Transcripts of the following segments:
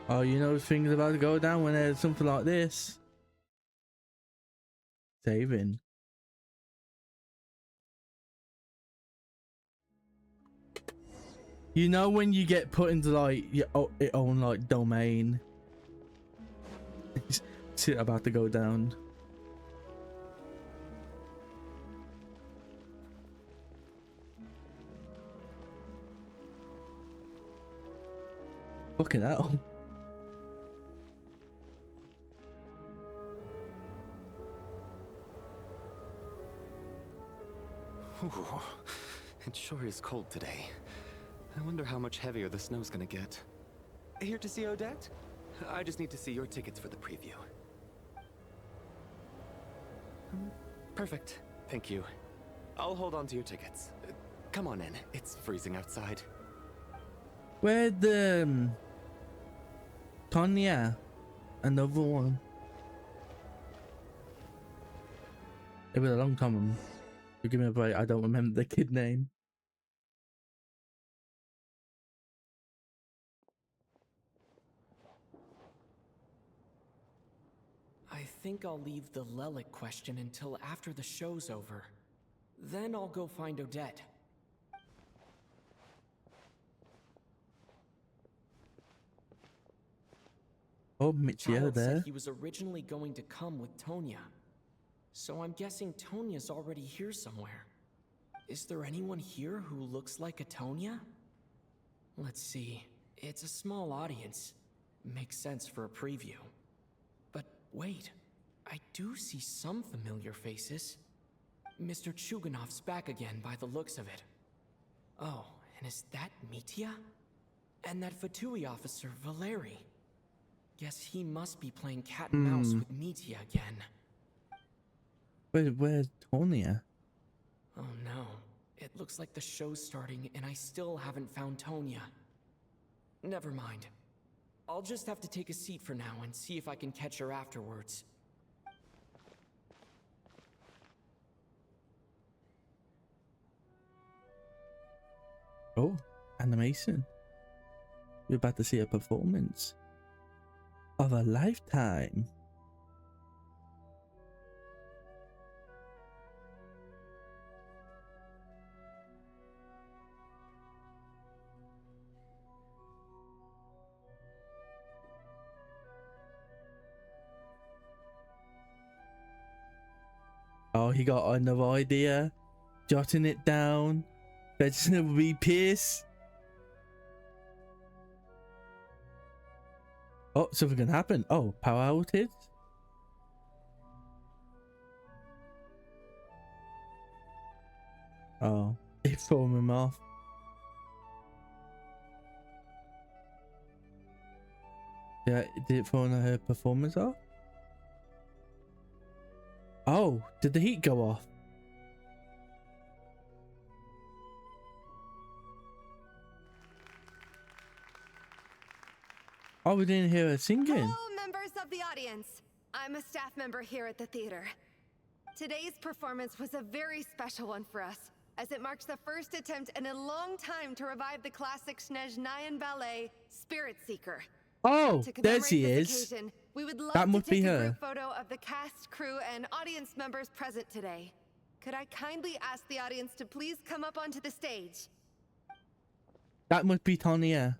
Oh, you know things about to go down when there's something like this. Saving. You know when you get put into like your own like domain. Shit about to go down. Fucking hell. Ooh, it sure is cold today. I wonder how much heavier the snow's gonna get. Here to see Odette? I just need to see your tickets for the preview. Perfect. Thank you. I'll hold on to your tickets. Come on in. It's freezing outside. Where's the Tonya? Another one. It was a long time. Give me a break. I don't remember the kid name. I think I'll leave the Lelic question until after the show's over. Then I'll go find Odette. Oh, Mitchie Child there. said he was originally going to come with Tonya. So I'm guessing Tonya's already here somewhere. Is there anyone here who looks like a Tonya? Let's see. It's a small audience. Makes sense for a preview. But wait, I do see some familiar faces. Mr. Chuganov's back again by the looks of it. Oh, and is that Mitya? And that Fatui officer, Valeri. Guess he must be playing cat and mouse with Mitya again. Where's Tonya? Oh no. It looks like the show's starting and I still haven't found Tonya. Never mind. I'll just have to take a seat for now and see if I can catch her afterwards. Oh, animation. We're about to see a performance of a lifetime. Oh, he got another idea. Jotting it down. Fetching a wee piss. Oh, something can happen. Oh, power outage. Oh, it threw him off. Yeah, did it throw her performance off? Oh, did the heat go off? Oh, we didn't hear her singing. Hello, members of the audience. I'm a staff member here at the theater. Today's performance was a very special one for us, as it marks the first attempt in a long time to revive the classic Snezhnayan ballet, Spirit Seeker. Oh, To there commemorate she this is. occasion, we would love That to must be take a her. group photo of the cast, crew, and audience members present today. Could I kindly ask the audience to please come up onto the stage? That must be Tonya.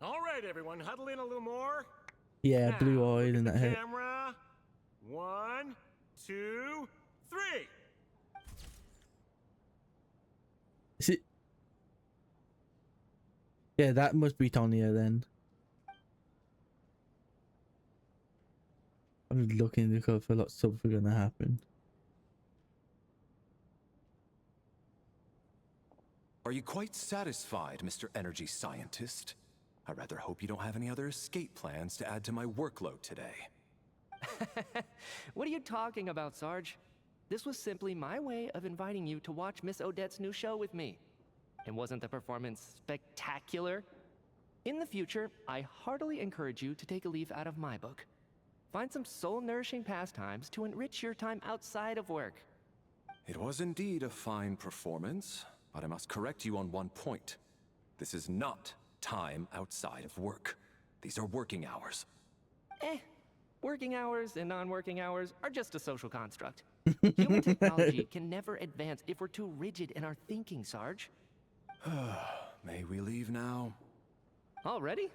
All right, everyone, huddle in a little more. Yeah, Now, blue-eyed look and at that the hair. camera. 1, 2, 3. Is it? Yeah, that must be Tonya then. I'm just looking to go for something gonna happen. Are you quite satisfied, Mr. Energy Scientist? I rather hope you don't have any other escape plans to add to my workload today. What are you talking about, Sarge? This was simply my way of inviting you to watch Miss Odette's new show with me. And wasn't the performance spectacular? In the future, I heartily encourage you to take a leaf out of my book. Find some soul-nourishing pastimes to enrich your time outside of work. It was indeed a fine performance, but I must correct you on one point. This is not time outside of work. These are working hours. Working hours and non-working hours are just a social construct. Human technology can never advance if we're too rigid in our thinking, Sarge. May we leave now? Already?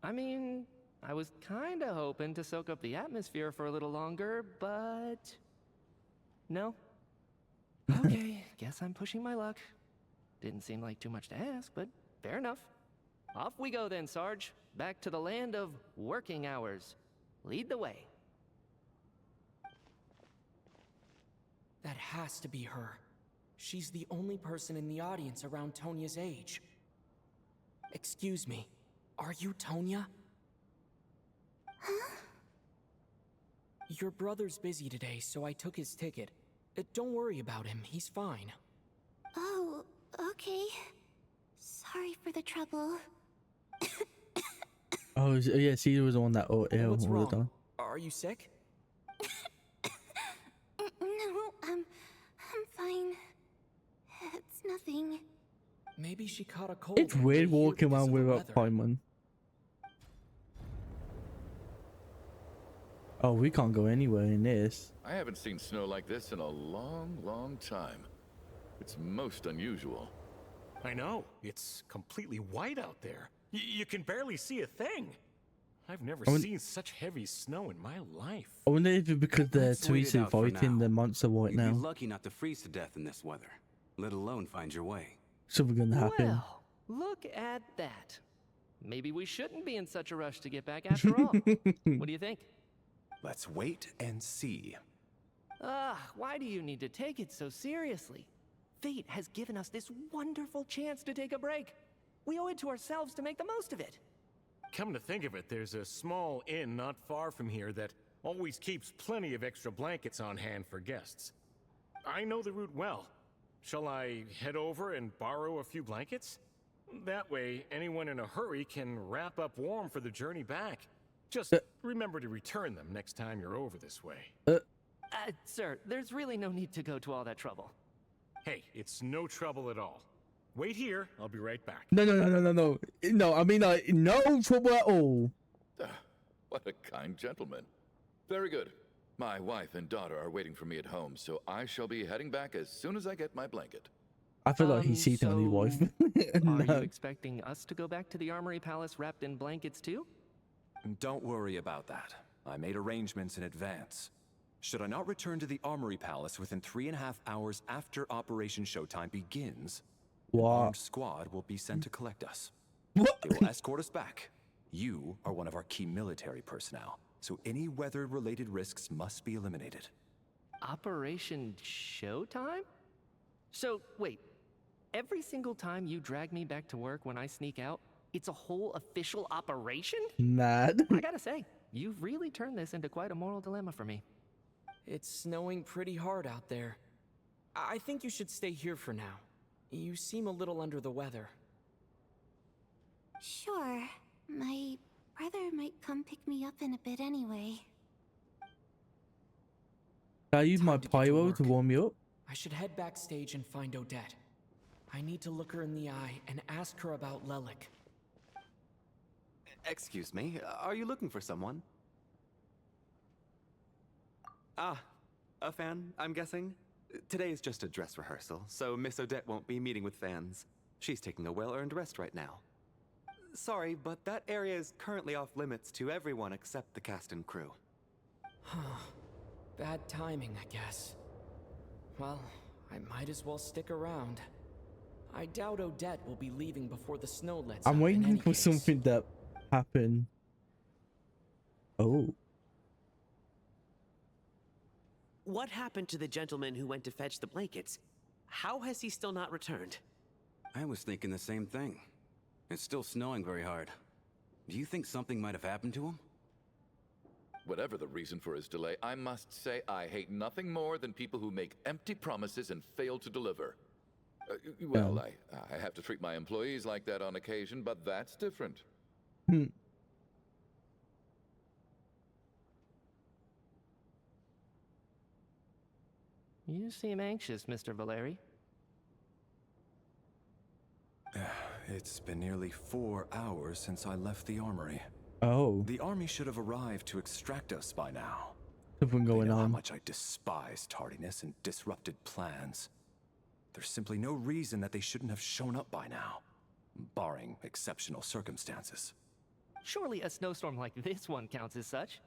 I mean, I was kinda hoping to soak up the atmosphere for a little longer, but... No? Okay, guess I'm pushing my luck. Didn't seem like too much to ask, but fair enough. Off we go then, Sarge. Back to the land of working hours. Lead the way. That has to be her. She's the only person in the audience around Tonia's age. Excuse me, are you Tonia? Huh? Your brother's busy today, so I took his ticket. Don't worry about him, he's fine. Oh, okay. Sorry for the trouble. Oh, yeah, she was the one that What's all the wrong? time. Are you sick? No, I'm fine. It's nothing. Maybe she caught a cold. It's on the weird way here walking because around of the without weather. Paimon. Oh, we can't go anywhere in this. I haven't seen snow like this in a long, long time. It's most unusual. I know. It's completely white out there. You can barely see a thing. I've never seen such heavy snow in my life. I wonder if it's because they're Let's wait it tweeting out for fighting now. the monster right You'd be now. lucky not to freeze to death in this weather, let alone find your way. Something gonna happen. Well, look at that. Maybe we shouldn't be in such a rush to get back after all. What do you think? Let's wait and see. Why do you need to take it so seriously? Fate has given us this wonderful chance to take a break. We owe it to ourselves to make the most of it. Come to think of it, there's a small inn not far from here that always keeps plenty of extra blankets on hand for guests. I know the route well. Shall I head over and borrow a few blankets? That way, anyone in a hurry can wrap up warm for the journey back. Just remember to return them next time you're over this way. Sir, there's really no need to go to all that trouble. Hey, it's no trouble at all. Wait here, I'll be right back. No. No, I mean, like, no trouble at all. What a kind gentleman. Very good. My wife and daughter are waiting for me at home, so I shall be heading back as soon as I get my blanket. I feel like he's cheating on his wife. Are No. you expecting us to go back to the Armory Palace wrapped in blankets too? Don't worry about that. I made arrangements in advance. Should I not return to the Armory Palace within 3.5 hours after Operation Showtime begins, an What? armed squad will be sent to collect us. What? They will escort us back. You are one of our key military personnel, so any weather-related risks must be eliminated. Operation Showtime? So, wait. Every single time you drag me back to work when I sneak out, it's a whole official operation? Mad. I gotta say, you've really turned this into quite a moral dilemma for me. It's snowing pretty hard out there. I think you should stay here for now. You seem a little under the weather. Sure. My brother might come pick me up in a bit anyway. Can I use my Time to get to pyro to work. warm you up? I should head backstage and find Odette. I need to look her in the eye and ask her about Lelik. Excuse me, are you looking for someone? Ah, a fan, I'm guessing? Today is just a dress rehearsal, so Miss Odette won't be meeting with fans. She's taking a well-earned rest right now. Sorry, but that area is currently off limits to everyone except the cast and crew. Bad timing, I guess. Well, I might as well stick around. I doubt Odette will be leaving before the snow lets I'm up in waiting any for case. something that happened. Oh. What happened to the gentleman who went to fetch the blankets? How has he still not returned? I was thinking the same thing. It's still snowing very hard. Do you think something might have happened to him? Whatever the reason for his delay, I must say I hate nothing more than people who make empty promises and fail to deliver. Well, I have to treat my employees like that on occasion, but that's different. You seem anxious, Mr. Valeri. It's been nearly 4 hours since I left the armory. Oh, The army should have arrived to extract us by now. something They going know how on. much I despise tardiness and disrupted plans. There's simply no reason that they shouldn't have shown up by now, barring exceptional circumstances. Surely a snowstorm like this one counts as such.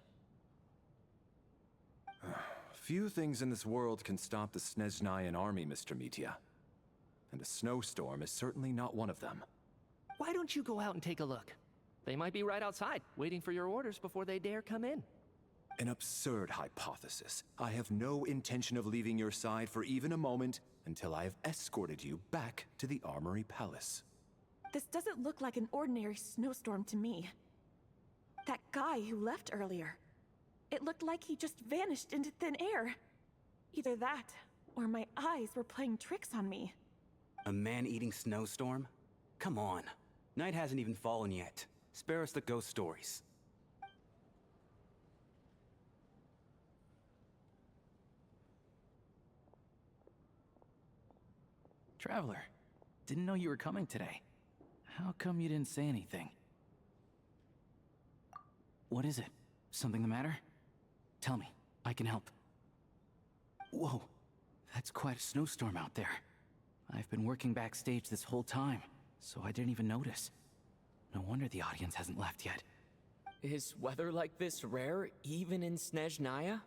Few things in this world can stop the Snezhnayan army, Mr. Mitya. And a snowstorm is certainly not one of them. Why don't you go out and take a look? They might be right outside, waiting for your orders before they dare come in. An absurd hypothesis. I have no intention of leaving your side for even a moment until I have escorted you back to the Armory Palace. This doesn't look like an ordinary snowstorm to me. That guy who left earlier, it looked like he just vanished into thin air. Either that, or my eyes were playing tricks on me. A man-eating snowstorm? Come on. Night hasn't even fallen yet. Spare us the ghost stories. Traveler, didn't know you were coming today. How come you didn't say anything? What is it? Something the matter? Tell me, I can help. Whoa, that's quite a snowstorm out there. I've been working backstage this whole time, so I didn't even notice. No wonder the audience hasn't left yet. Is weather like this rare, even in Snezhnaya?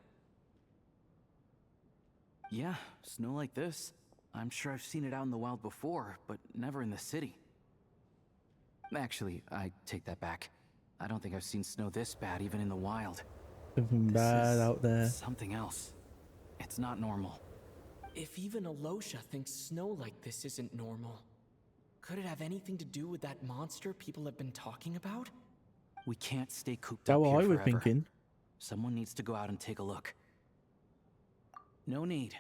Yeah, snow like this. I'm sure I've seen it out in the wild before, but never in the city. Actually, I take that back. I don't think I've seen snow this bad even in the wild. Something bad out there. Something else. It's not normal. If even Alosha thinks snow like this isn't normal, could it have anything to do with that monster people have been talking about? We can't stay cooped That's up what here I was forever. thinking. Someone needs to go out and take a look. No need.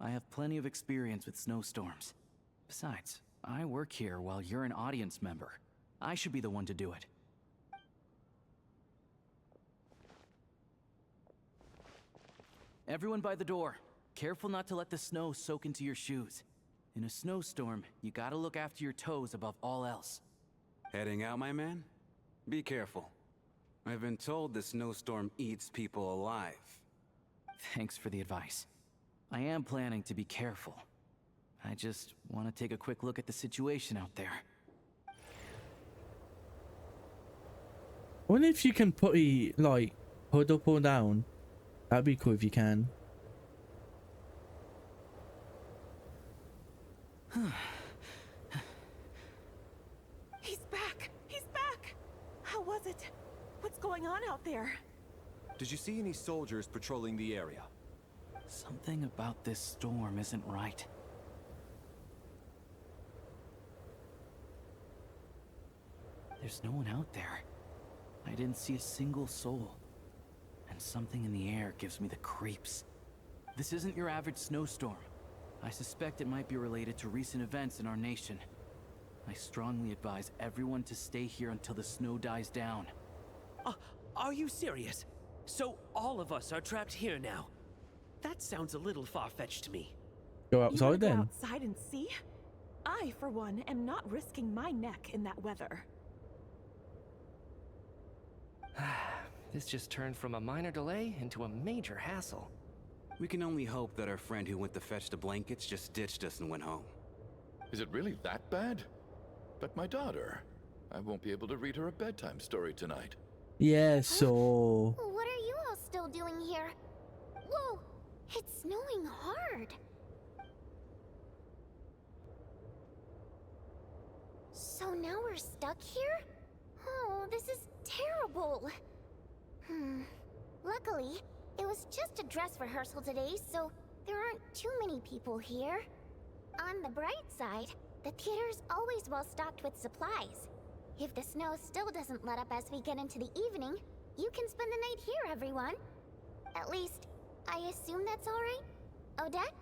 I have plenty of experience with snowstorms. Besides, I work here while you're an audience member. I should be the one to do it. Everyone by the door. Careful not to let the snow soak into your shoes. In a snowstorm, you gotta look after your toes above all else. Heading out, my man? Be careful. I've been told the snowstorm eats people alive. Thanks for the advice. I am planning to be careful. I just want to take a quick look at the situation out there. I wonder if you can put a, like, hood up or down. That'd be cool if you can. He's back! He's back! How was it? What's going on out there? Did you see any soldiers patrolling the area? Something about this storm isn't right. There's no one out there. I didn't see a single soul. And something in the air gives me the creeps. This isn't your average snowstorm. I suspect it might be related to recent events in our nation. I strongly advise everyone to stay here until the snow dies down. Are you serious? So all of us are trapped here now? That sounds a little far-fetched to me. Go You wanna outside go then. outside and see? I, for one, am not risking my neck in that weather. This just turned from a minor delay into a major hassle. We can only hope that our friend who went to fetch the blankets just ditched us and went home. Is it really that bad? But my daughter, I won't be able to read her a bedtime story tonight. Yeah, so... What are you all still doing here? Whoa! It's snowing hard. So now we're stuck here? Oh, this is terrible. Luckily, it was just a dress rehearsal today, so there aren't too many people here. On the bright side, the theater's always well stocked with supplies. If the snow still doesn't let up as we get into the evening, you can spend the night here, everyone. At least, I assume that's all right? Odette?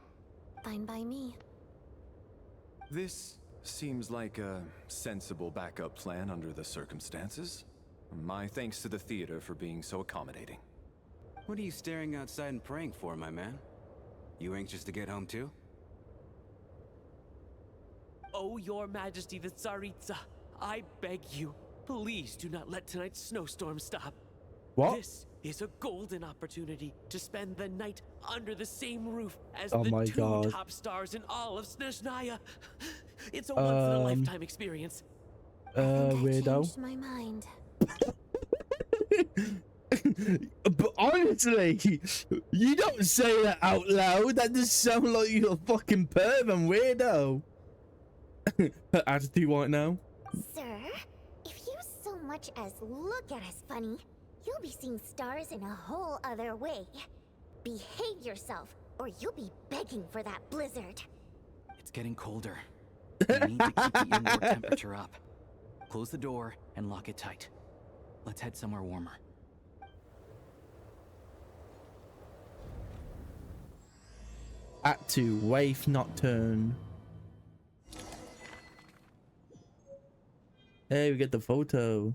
Fine by me. This seems like a sensible backup plan under the circumstances. My thanks to the theater for being so accommodating. What are you staring outside and praying for, my man? You anxious to get home too? Oh, your majesty, the Tsaritsa, I beg you, please do not let tonight's snowstorm stop. What? This is a golden opportunity to spend the night under the same roof as Oh the my two God. top stars in all of Snezhnaya. It's a once-in-a-lifetime experience. Weirdo. Changed my mind. But honestly, you don't say that out loud. That just sounds like you're a fucking perv and weirdo. Her attitude right now. Sir, if you so much as look at us funny, you'll be seeing stars in a whole other way. Behave yourself, or you'll be begging for that blizzard. It's getting colder. We need to keep the indoor temperature up. Close the door and lock it tight. Let's head somewhere warmer. Act 2, Wraith Nocturne. Hey, we get the photo.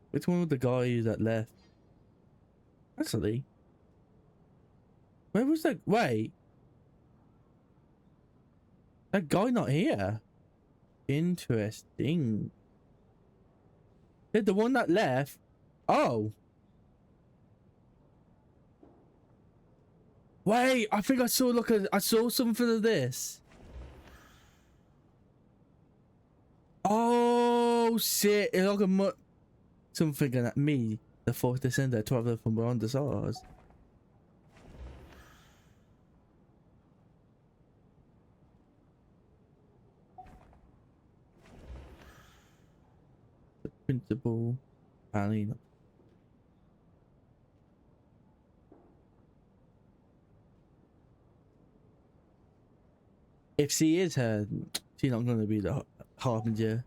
Which one was the guy that left? Actually, where was that? Wait, that guy not here. Interesting. Yeah, the one that left. Oh. Wait, I think I saw. Look, I saw something of this. Oh shit! It's like a something at me, the fourth descender, traveler from beyond the stars. The principal, Alina. If she is her, she's not going to be the harbinger.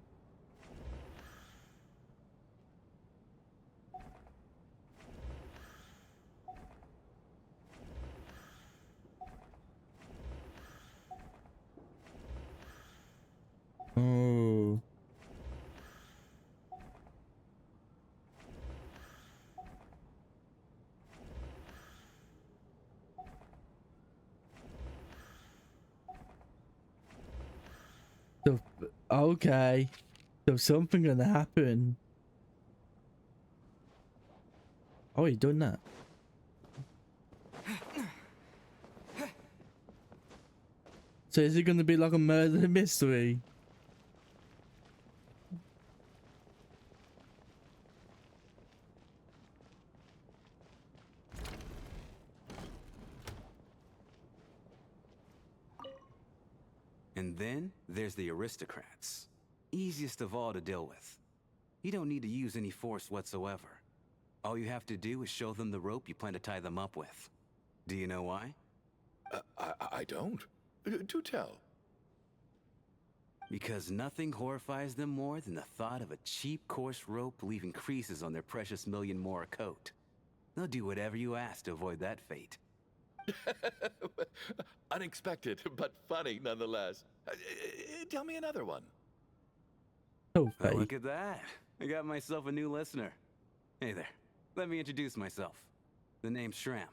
Oh. So, okay. So something gonna happen. Oh, you done that? So is it gonna be like a murder mystery? And then there's the aristocrats. Easiest of all to deal with. You don't need to use any force whatsoever. All you have to do is show them the rope you plan to tie them up with. Do you know why? I don't. Do tell. Because nothing horrifies them more than the thought of a cheap, coarse rope leaving creases on their precious million more coat. They'll do whatever you ask to avoid that fate. Unexpected, but funny nonetheless. Tell me another one. Oh, look at that. I got myself a new listener. Hey there. Let me introduce myself. The name's Shram,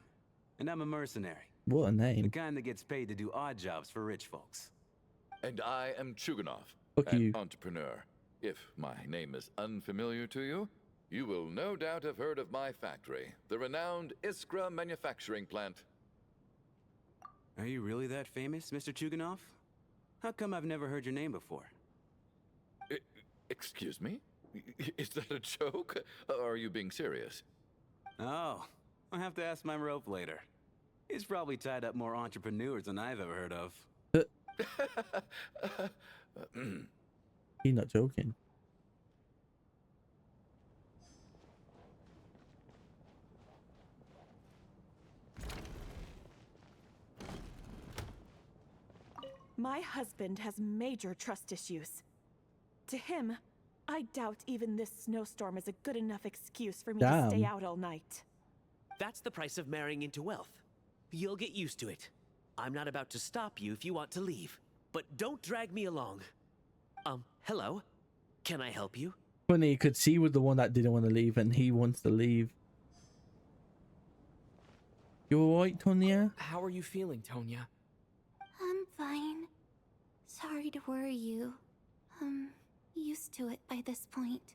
and I'm a mercenary. What a name. The kind that gets paid to do odd jobs for rich folks. And I am Chuganov, Fuck an you. entrepreneur. If my name is unfamiliar to you, you will no doubt have heard of my factory, the renowned Iskra manufacturing plant. Are you really that famous, Mr. Chuganov? How come I've never heard your name before? Excuse me? Is that a joke? Or are you being serious? Oh, I'll have to ask my rope later. He's probably tied up more entrepreneurs than I've ever heard of. He's not joking. My husband has major trust issues. To him, I doubt even this snowstorm is a good enough excuse for me to stay out all night. That's the price of marrying into wealth. You'll get used to it. I'm not about to stop you if you want to leave, but don't drag me along. Hello? Can I help you? Funny, you could see with the one that didn't want to leave and he wants to leave. You alright, Tonya? How are you feeling, Tonya? I'm fine. sorry to worry you. I'm used to it by this point.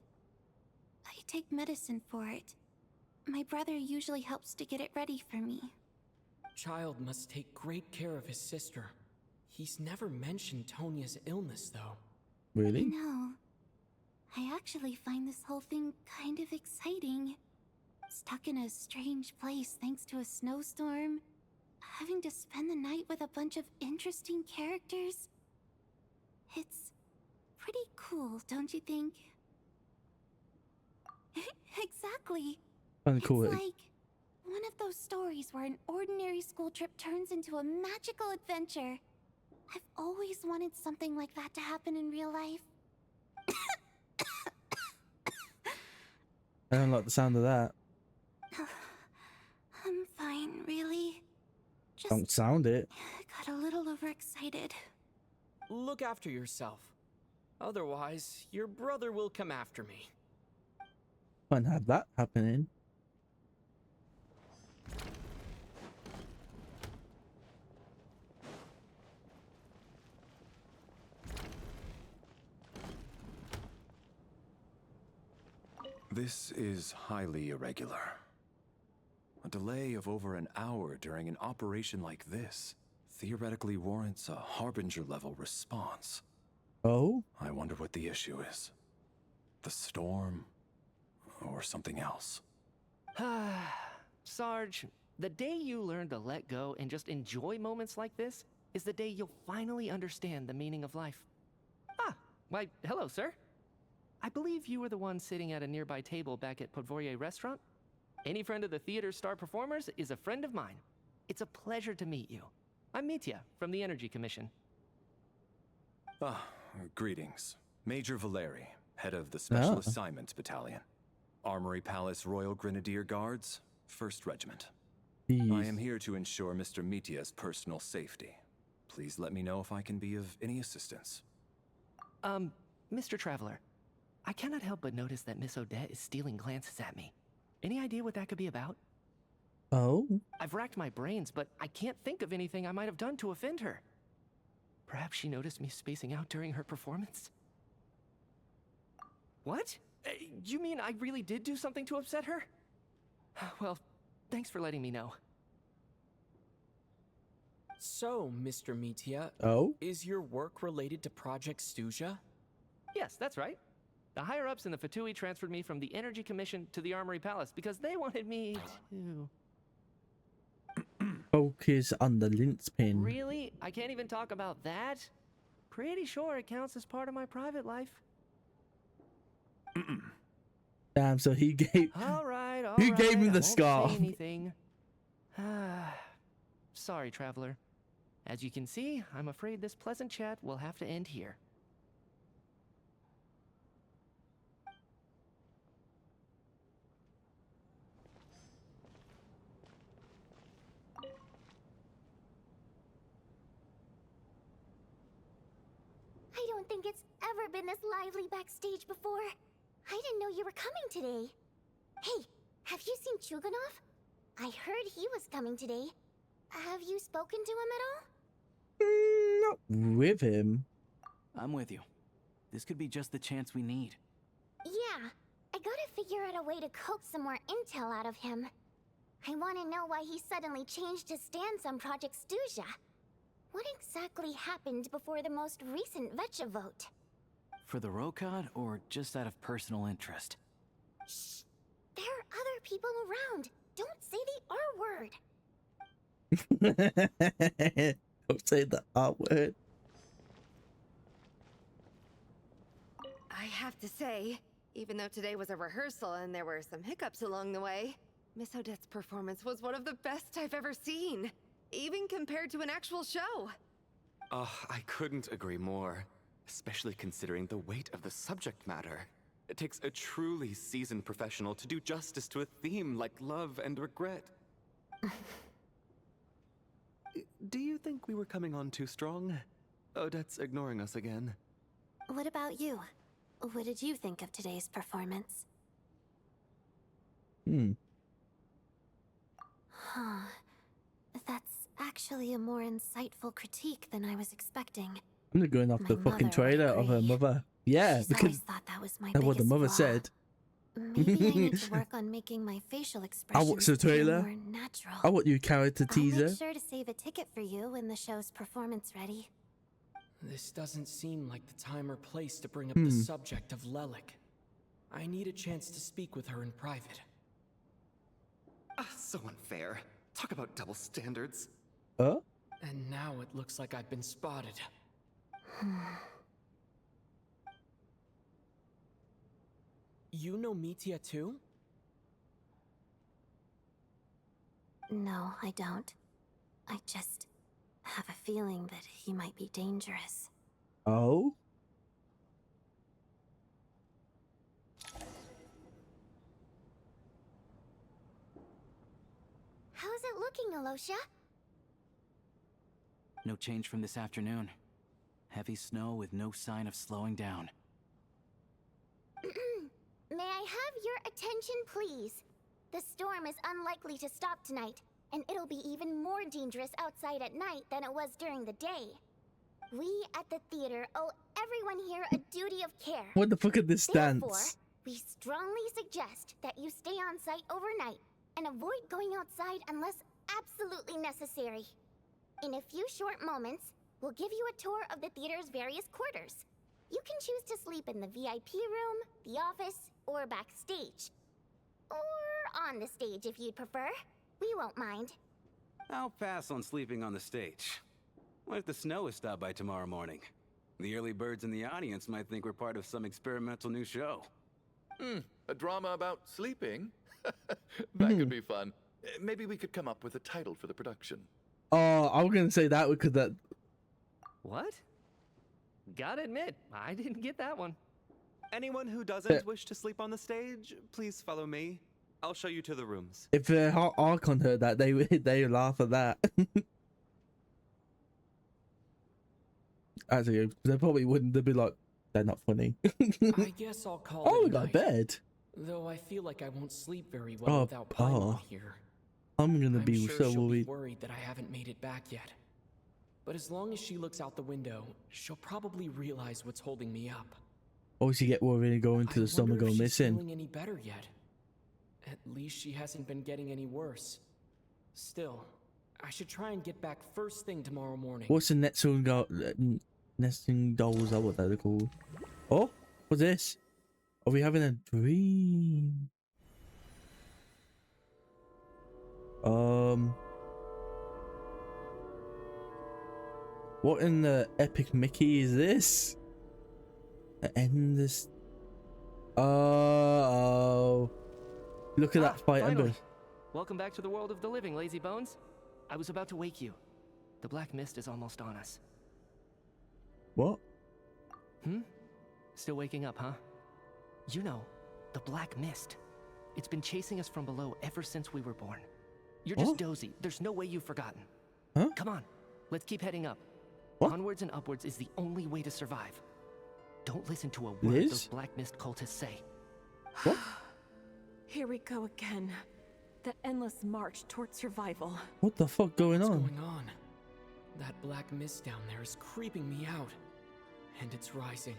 I take medicine for it. My brother usually helps to get it ready for me. Child must take great care of his sister. He's never mentioned Tonia's illness, though. Really? No. I actually find this whole thing kind of exciting. Stuck in a strange place thanks to a snowstorm. Having to spend the night with a bunch of interesting characters. It's pretty cool, don't you think? Exactly. Kinda cool. It's like one of those stories where an ordinary school trip turns into a magical adventure. I've always wanted something like that to happen in real life. I don't like the sound of that. I'm fine, really. Just Don't sound it. got a little overexcited. Look after yourself. Otherwise, your brother will come after me. Can't have that happening. This is highly irregular. A delay of over an hour during an operation like this theoretically warrants a Harbinger-level response. Oh? I wonder what the issue is. The storm, or something else. Sarge, the day you learn to let go and just enjoy moments like this is the day you'll finally understand the meaning of life. Ah, why, hello, sir. I believe you were the one sitting at a nearby table back at Podvorye Restaurant. Any friend of the theater's star performers is a friend of mine. It's a pleasure to meet you. I'm Mitya from the Energy Commission. Greetings. Major Valeri, head of the Special Oh. Assignments Battalion. Armory Palace Royal Grenadier Guards, 1st Regiment. Jeez. I am here to ensure Mr. Mitya's personal safety. Please let me know if I can be of any assistance. Mr. Traveler, I cannot help but notice that Miss Odette is stealing glances at me. Any idea what that could be about? Oh? I've racked my brains, but I can't think of anything I might have done to offend her. Perhaps she noticed me spacing out during her performance? What? You mean I really did do something to upset her? Well, thanks for letting me know. So, Mr. Mitya, Oh? is your work related to Project Stuja? Yes, that's right. The higher-ups in the Fatui transferred me from the Energy Commission to the Armory Palace because they wanted me to... Focus on the linchpin. Really? I can't even talk about that? Pretty sure it counts as part of my private life. Damn, so he gave... All right, He gave him I the won't scarf. say anything. Sorry, Traveler. As you can see, I'm afraid this pleasant chat will have to end here. I don't think it's ever been this lively backstage before. I didn't know you were coming today. Hey, have you seen Chuganov? I heard he was coming today. Have you spoken to him at all? Not with him. I'm with you. This could be just the chance we need. Yeah, I gotta figure out a way to coax some more intel out of him. I want to know why he suddenly changed his stance on Project Stuja. What exactly happened before the most recent Vetcha vote? For the Rokad, or just out of personal interest? Shh! There are other people around. Don't say the R word. Don't say the R word. I have to say, even though today was a rehearsal and there were some hiccups along the way, Miss Odette's performance was one of the best I've ever seen, even compared to an actual show. I couldn't agree more, especially considering the weight of the subject matter. It takes a truly seasoned professional to do justice to a theme like love and regret. Do you think we were coming on too strong? Odette's ignoring us again. What about you? What did you think of today's performance? Huh. That's actually a more insightful critique than I was expecting. I'm not going off the fucking trailer of her mother. Yeah, She's because always thought that was my that's what the biggest mother flaw. said. Maybe I need to work on making my facial I expressions watched the appear trailer. more natural. I want you character I'll teaser. make sure to save a ticket for you when the show's performance ready. This doesn't seem like the time or place to bring up the subject of Lelik. I need a chance to speak with her in private. So unfair. Talk about double standards. Huh? And now it looks like I've been spotted. You know Mitya too? No, I don't. I just have a feeling that he might be dangerous. Oh? How's it looking, Alosha? No change from this afternoon. Heavy snow with no sign of slowing down. May I have your attention, please? The storm is unlikely to stop tonight, and it'll be even more dangerous outside at night than it was during the day. We at the theater owe everyone here a duty of care. What the fuck is this Therefore, dance? we strongly suggest that you stay on site overnight and avoid going outside unless absolutely necessary. In a few short moments, we'll give you a tour of the theater's various quarters. You can choose to sleep in the VIP room, the office, or backstage. Or on the stage if you'd prefer. We won't mind. I'll pass on sleeping on the stage. What if the snow is stopped by tomorrow morning? The early birds in the audience might think we're part of some experimental new show. A drama about sleeping? That could be fun. Maybe we could come up with a title for the production. Oh, I was gonna say that because that. What? Gotta admit, I didn't get that one. Anyone who doesn't wish to sleep on the stage, please follow me. I'll show you to the rooms. If Archon heard that, they laugh at that. Actually, they probably wouldn't. They'd be like, they're not funny. I guess I'll call Oh, it we a got a night. bed. Though I feel like I won't sleep very well without Paimon here. I'm gonna be sure so she'll worried. be worried that I haven't made it back yet. But as long as she looks out the window, she'll probably realize what's holding me up. Or she get worried and go into the summer, go She's missing. feeling any better yet? At least she hasn't been getting any worse. Still, I should try and get back first thing tomorrow morning. What's the nesting dolls? Are what they're called? Oh, what's this? Are we having a dream? What in the epic Mickey is this? End this. Oh, look at that fight, Finally. Ember. Welcome back to the world of the living, lazy bones. I was about to wake you. The black mist is almost on us. What? Still waking up, huh? You know, the black mist. It's been chasing us from below ever since we were born. You're just dozy. There's no way you've forgotten. Huh? Come on, let's keep heading up. What? Onwards and upwards is the only way to survive. Don't listen to a word Liz? those black mist cultists say. What? Here we go again. The endless march towards survival. What the fuck going on? What's going on? That black mist down there is creeping me out. And it's rising.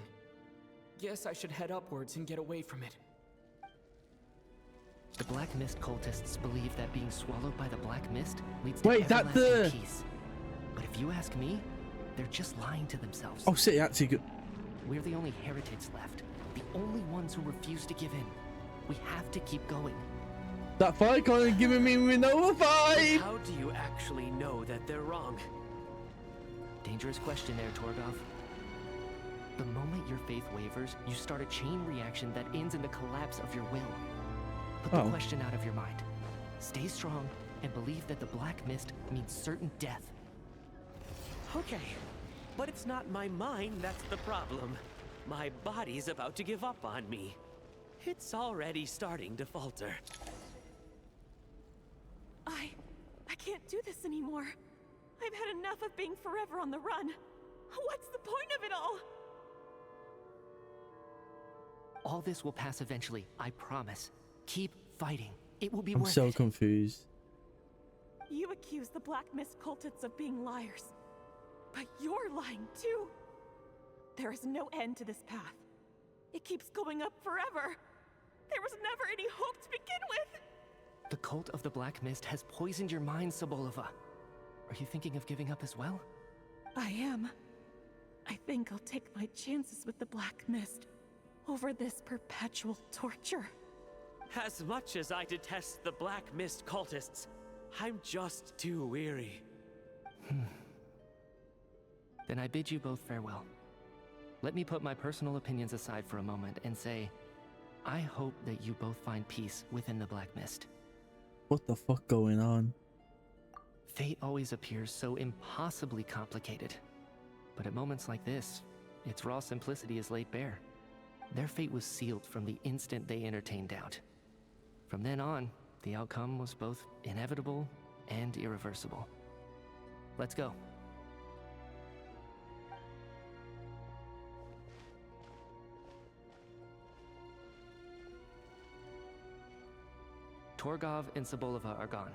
Guess I should head upwards and get away from it. The black mist cultists believe that being swallowed by the black mist leads to Wait, that everlasting peace. But if you ask me, they're just lying to themselves. Oh shit, actually good. We're the only heretics left. The only ones who refuse to give in. We have to keep going. That fight kind of giving me another fight. How do you actually know that they're wrong? Dangerous question there, Torgov. The moment your faith wavers, you start a chain reaction that ends in the collapse of your will. Put the question out of your mind. Stay strong and believe that the black mist means certain death. Okay, but it's not my mind that's the problem. My body's about to give up on me. It's already starting to falter. I can't do this anymore. I've had enough of being forever on the run. What's the point of it all? All this will pass eventually, I promise. Keep fighting. It will be I'm worth so it. confused. You accuse the Black Mist cultists of being liars. But you're lying too. There is no end to this path. It keeps going up forever. There was never any hope to begin with. The cult of the Black Mist has poisoned your mind, Sobolova. Are you thinking of giving up as well? I am. I think I'll take my chances with the Black Mist over this perpetual torture. As much as I detest the Black Mist cultists, I'm just too weary. Then I bid you both farewell. Let me put my personal opinions aside for a moment and say, I hope that you both find peace within the Black Mist. What the fuck going on? Fate always appears so impossibly complicated. But at moments like this, its raw simplicity is laid bare. Their fate was sealed from the instant they entertained doubt. From then on, the outcome was both inevitable and irreversible. Let's go. Torgov and Sobolova are gone.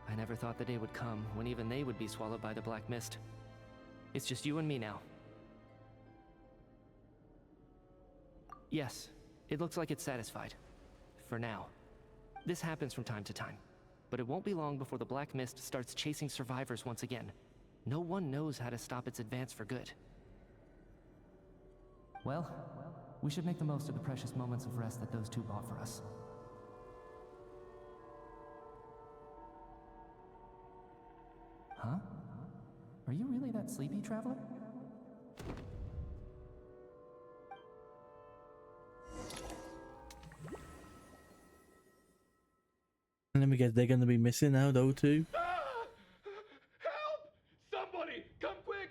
I never thought the day would come when even they would be swallowed by the Black Mist. It's just you and me now. Yes, it looks like it's satisfied. For now. This happens from time to time, but it won't be long before the Black Mist starts chasing survivors once again. No one knows how to stop its advance for good. Well, we should make the most of the precious moments of rest that those two bought for us. Huh? Are you really that sleepy, traveler? Let me guess, they're gonna be missing now, though, too. Help! Somebody, come quick!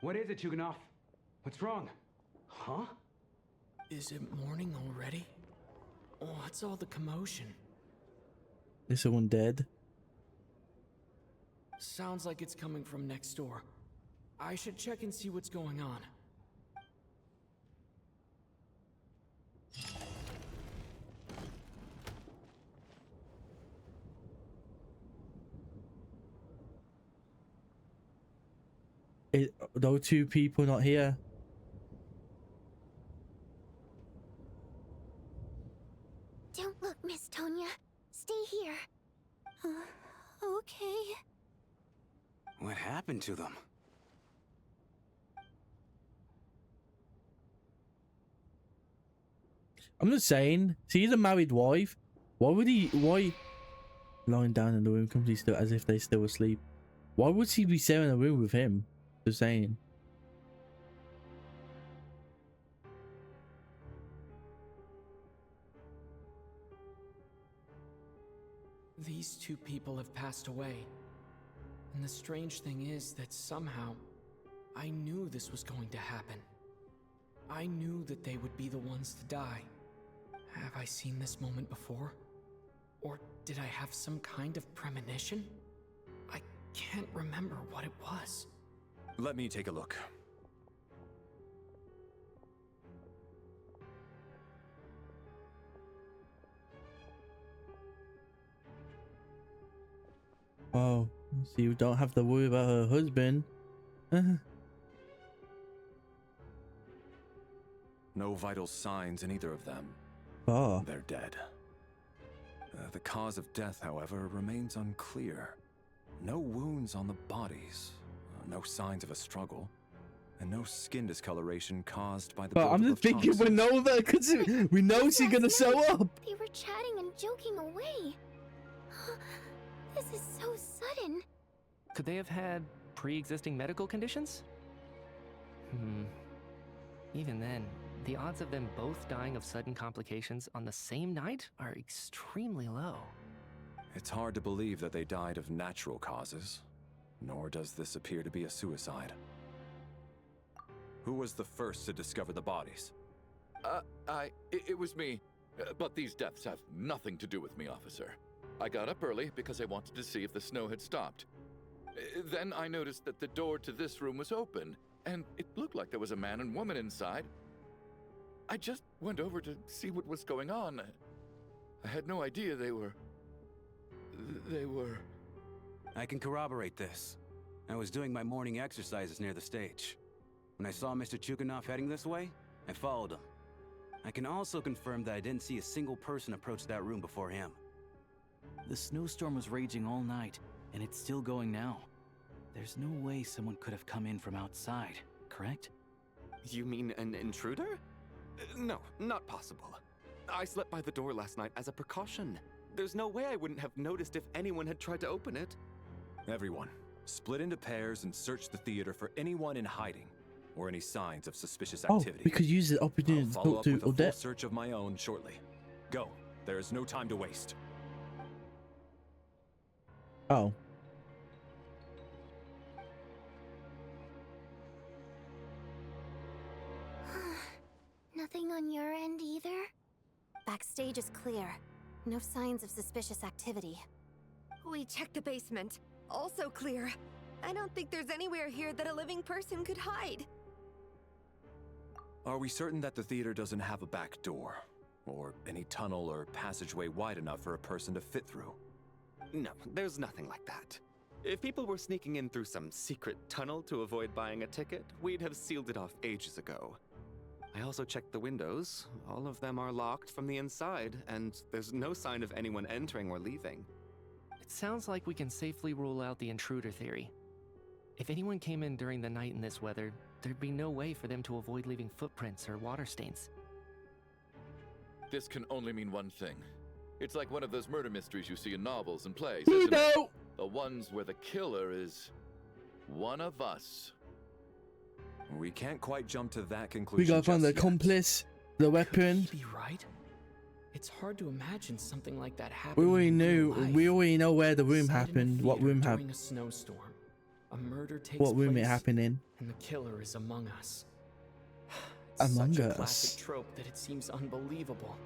What is it, Chuganov? What's wrong? Huh? Is it morning already? What's all the commotion? Is someone dead? Sounds like it's coming from next door. I should check and see what's going on. Those two people not here? Don't look, Miss Tonya. Stay here. Okay. What happened to them? I'm just saying, see the married wife? Why lying down in the room completely still as if they're still asleep? Why would she be sharing a room with him? Just saying. These two people have passed away. And the strange thing is that somehow, I knew this was going to happen. I knew that they would be the ones to die. Have I seen this moment before? Or did I have some kind of premonition? I can't remember what it was. Let me take a look. Oh, so you don't have to worry about her husband. No vital signs in either of them. Oh. They're dead. The cause of death, however, remains unclear. No wounds on the bodies, no signs of a struggle, and no skin discoloration caused by the But I'm just thinking we know that because we know she's gonna show up. They were chatting and joking away. This is so sudden. Could they have had pre-existing medical conditions? Even then, the odds of them both dying of sudden complications on the same night are extremely low. It's hard to believe that they died of natural causes, nor does this appear to be a suicide. Who was the first to discover the bodies? It was me. But these deaths have nothing to do with me, officer. I got up early because I wanted to see if the snow had stopped. Then I noticed that the door to this room was open, and it looked like there was a man and woman inside. I just went over to see what was going on. I had no idea they were... I can corroborate this. I was doing my morning exercises near the stage. When I saw Mr. Chuganov heading this way, I followed him. I can also confirm that I didn't see a single person approach that room before him. The snowstorm was raging all night, and it's still going now. There's no way someone could have come in from outside, correct? You mean an intruder? No, not possible. I slept by the door last night as a precaution. There's no way I wouldn't have noticed if anyone had tried to open it. Everyone, split into pairs and search the theater for anyone in hiding or any signs of suspicious activity. We could use the opportunity to Follow talk up to with a full Odette. search of my own shortly. Go. There is no time to waste. Oh. Nothing on your end either? Backstage is clear. No signs of suspicious activity. We checked the basement. Also clear. I don't think there's anywhere here that a living person could hide. Are we certain that the theater doesn't have a back door? Or any tunnel or passageway wide enough for a person to fit through? No, there's nothing like that. If people were sneaking in through some secret tunnel to avoid buying a ticket, we'd have sealed it off ages ago. I also checked the windows. All of them are locked from the inside, and there's no sign of anyone entering or leaving. It sounds like we can safely rule out the intruder theory. If anyone came in during the night in this weather, there'd be no way for them to avoid leaving footprints or water stains. This can only mean one thing. It's like one of those murder mysteries you see in novels and plays, isn't it? The ones where the killer is one of us. We can't quite jump to that conclusion. We gotta find the just yet. accomplice, the weapon. Could he be right? It's hard to imagine something like that We happening. already in real knew. life. We already know where the room Set in a happened. What theater room during happened? a snowstorm. A murder takes What room it place, happened in? and the killer is among us. It's Among such a Us. classic trope that it seems unbelievable.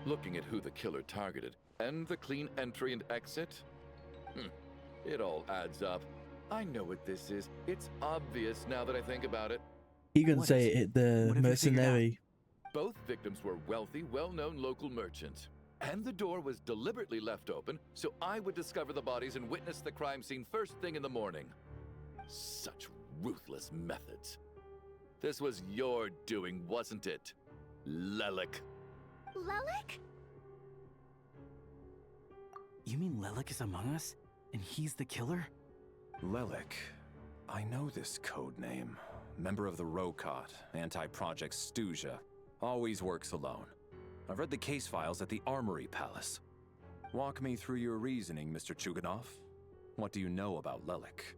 Looking at who the killer targeted and the clean entry and exit, it all adds up. I know what this is. It's obvious now that I think about it. He can say it, the mercenary. Both victims were wealthy, well-known local merchants. And the door was deliberately left open so I would discover the bodies and witness the crime scene first thing in the morning. Such ruthless methods. This was your doing, wasn't it, Lelik? Lelik? You mean Lelik is among us? And he's the killer? Lelik. I know this code name. Member of the Rokot, anti-Project Snezhnaya. Always works alone. I've read the case files at the Armory Palace. Walk me through your reasoning, Mr. Chuganov. What do you know about Lelik?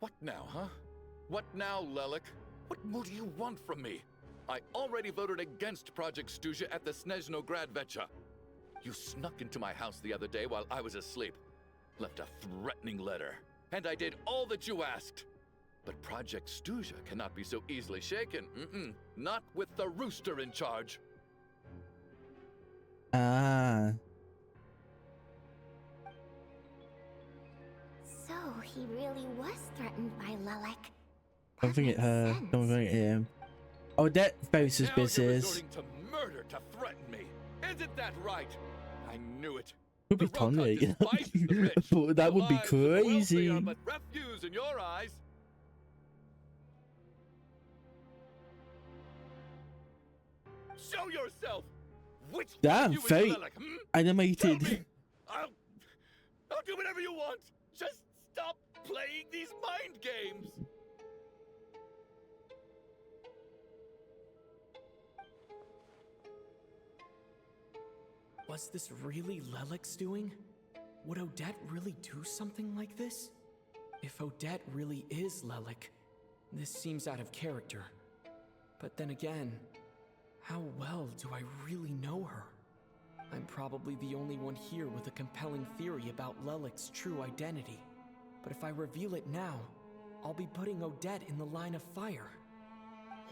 What now, huh? What now, Lelik? What more do you want from me? I already voted against Project Snezhnaya at the Snezhnaya. You snuck into my house the other day while I was asleep. Left a threatening letter. And I did all that you asked. But Project Snezhnaya cannot be so easily shaken. Not with the rooster in charge. Ah. So he really was threatened by Lelik. Don't think it her. Don't think it him. Oh, that very Now you're suspicious. resorting to murder to threaten me. Isn't that right? I knew it. Could be The Rokot Tony. despises the rich. But that would be The lives of the wealthy crazy. are but refuse in your eyes. Show yourself. Which one Damn, of you is very Lelik, animated. Tell me. I'll do whatever you want. Just stop playing these mind games. Was this really Lelik's doing? Would Odette really do something like this? If Odette really is Lelik, this seems out of character. But then again, how well do I really know her? I'm probably the only one here with a compelling theory about Lelik's true identity. But if I reveal it now, I'll be putting Odette in the line of fire.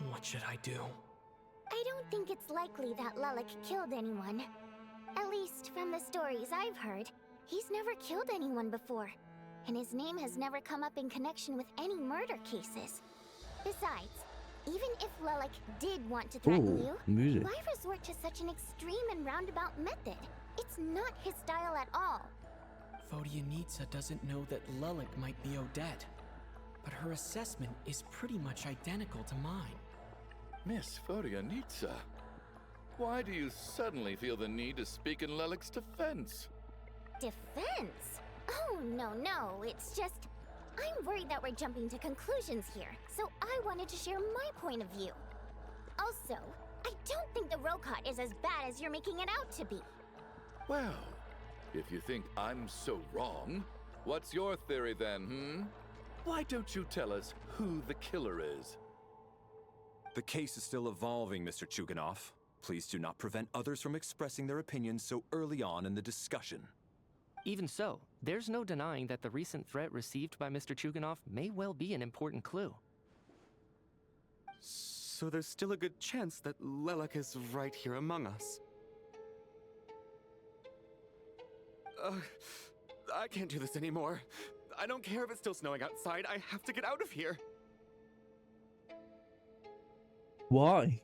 What should I do? I don't think it's likely that Lelik killed anyone. At least from the stories I've heard, he's never killed anyone before. And his name has never come up in connection with any murder cases. Besides, even if Lelik did want to threaten Ooh, you, music. why resort to such an extreme and roundabout method? It's not his style at all. Vodyanitsa doesn't know that Lelik might be Odette, but her assessment is pretty much identical to mine. Miss Vodyanitsa, why do you suddenly feel the need to speak in Lelik's defense? Defense? Oh, no, it's just... I'm worried that we're jumping to conclusions here, so I wanted to share my point of view. Also, I don't think the Rokot is as bad as you're making it out to be. Well, if you think I'm so wrong, what's your theory then, Why don't you tell us who the killer is? The case is still evolving, Mr. Chuganov. Please do not prevent others from expressing their opinions so early on in the discussion. Even so, there's no denying that the recent threat received by Mr. Chuganov may well be an important clue. So there's still a good chance that Lelik is right here among us. I can't do this anymore. I don't care if it's still snowing outside. I have to get out of here. Why?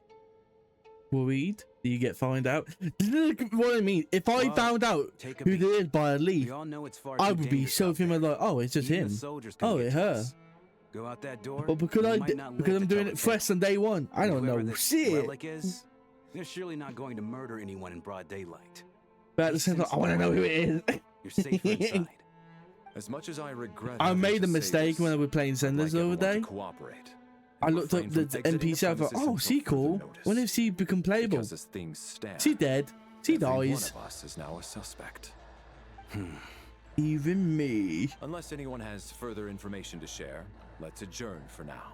Worried? Do you get found out? Look what I mean. If I found out who it is by a leaf, I would be so feeling like, oh, it's just him. Oh, it's her. Go out that door. But because I'm doing it fresh on day one, I don't know shit. They're surely not going to murder anyone in broad daylight. But at the same time, I want to know who it is. You're safer inside. As much as I regret, I made a mistake when I was playing Senders the other day. I looked up the NPC. I thought, oh, she cool. When if she become playable? She dead. She dies. One of us is now a suspect. Even me. Unless anyone has further information to share, let's adjourn for now.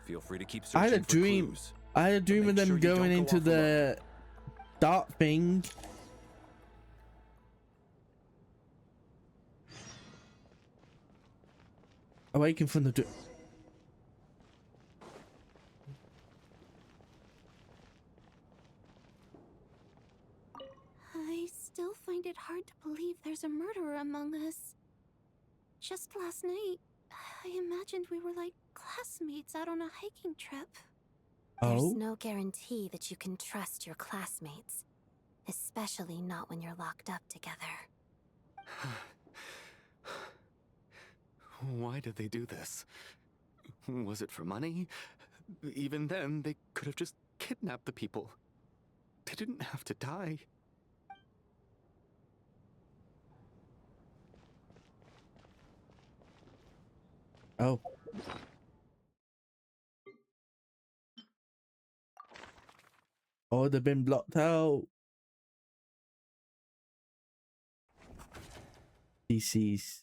Feel free to keep I searching had a dream. clues, I had a dream of them sure you going don't go into off the dark thing. Awaken from the. I still find it hard to believe there's a murderer among us. Just last night, I imagined we were like classmates out on a hiking trip. There's no guarantee that you can trust your classmates, especially not when you're locked up together. Why did they do this? Was it for money? Even then, they could have just kidnapped the people. They didn't have to die. Oh. Oh, they've been blocked out. PCs.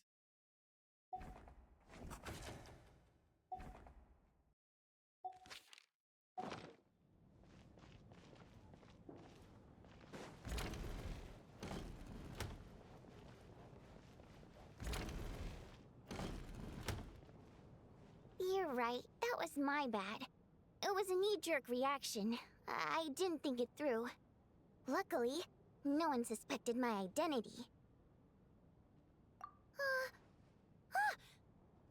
You're right. That was my bad. It was a knee-jerk reaction. I didn't think it through. Luckily, no one suspected my identity.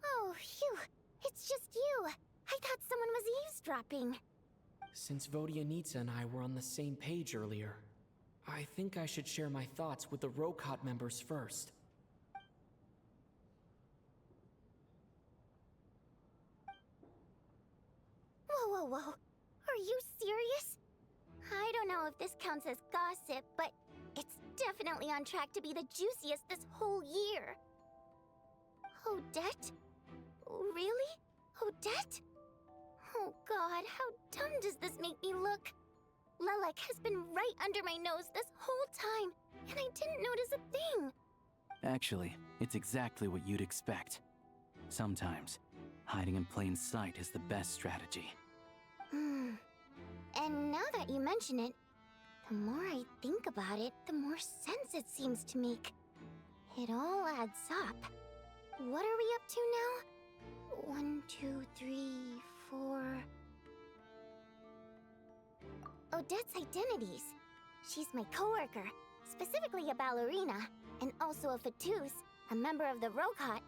Oh, phew. It's just you. I thought someone was eavesdropping. Since Vodyanitsa and I were on the same page earlier, I think I should share my thoughts with the Rokot members first. Whoa. Are you serious? I don't know if this counts as gossip, but it's definitely on track to be the juiciest this whole year. Odette? Really? Odette? Oh god, how dumb does this make me look? Lelik has been right under my nose this whole time, and I didn't notice a thing. Actually, it's exactly what you'd expect. Sometimes, hiding in plain sight is the best strategy. And now that you mention it, the more I think about it, the more sense it seems to make. It all adds up. What are we up to now? 1, 2, 3, 4... Odette's identities. She's my coworker, specifically a ballerina, and also a Fatous, a member of the Rokot.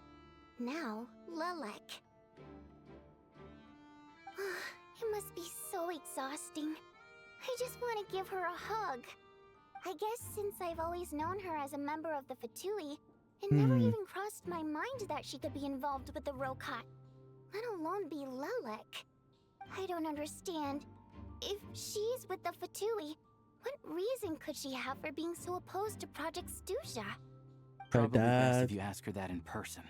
Now, Lelik. It must be so exhausting. I just want to give her a hug. I guess since I've always known her as a member of the Fatui, It never even crossed my mind that she could be involved with the Rokot, let alone be Lelek. I don't understand. If she's with the Fatui, what reason could she have for being so opposed to Project Stusha? Probably best if you ask her that in person.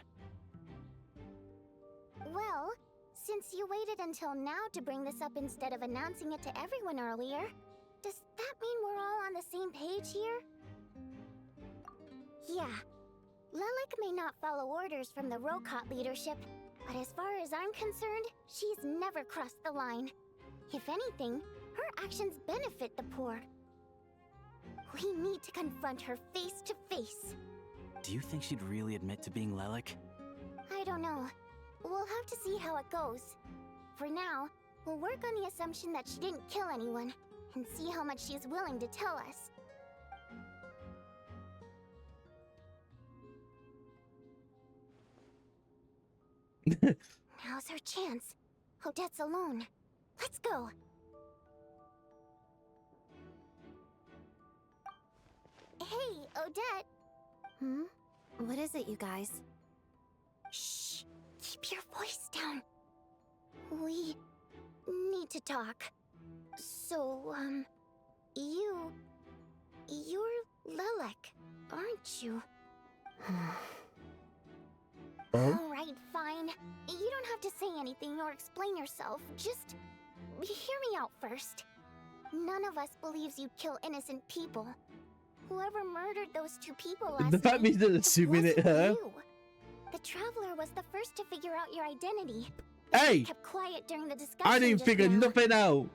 Well, since you waited until now to bring this up instead of announcing it to everyone earlier, does that mean we're all on the same page here? Yeah. Lelek may not follow orders from the Rokot leadership, but as far as I'm concerned, she's never crossed the line. If anything, her actions benefit the poor. We need to confront her face to face. Do you think she'd really admit to being Lelek? I don't know. We'll have to see how it goes. For now, we'll work on the assumption that she didn't kill anyone, and see how much she's willing to tell us. Now's her chance. Odette's alone. Let's go. Hey, Odette. What is it, you guys? Shh. Keep your voice down. We need to talk. So, you're Lelek, aren't you? Alright, fine. You don't have to say anything or explain yourself. Just hear me out first. None of us believes you kill innocent people. Whoever murdered those two people last The fact night, he's not assuming it her. you. The Traveler was the first to figure out your identity. Hey! Kept quiet during the discussion. I didn't figure nothing out.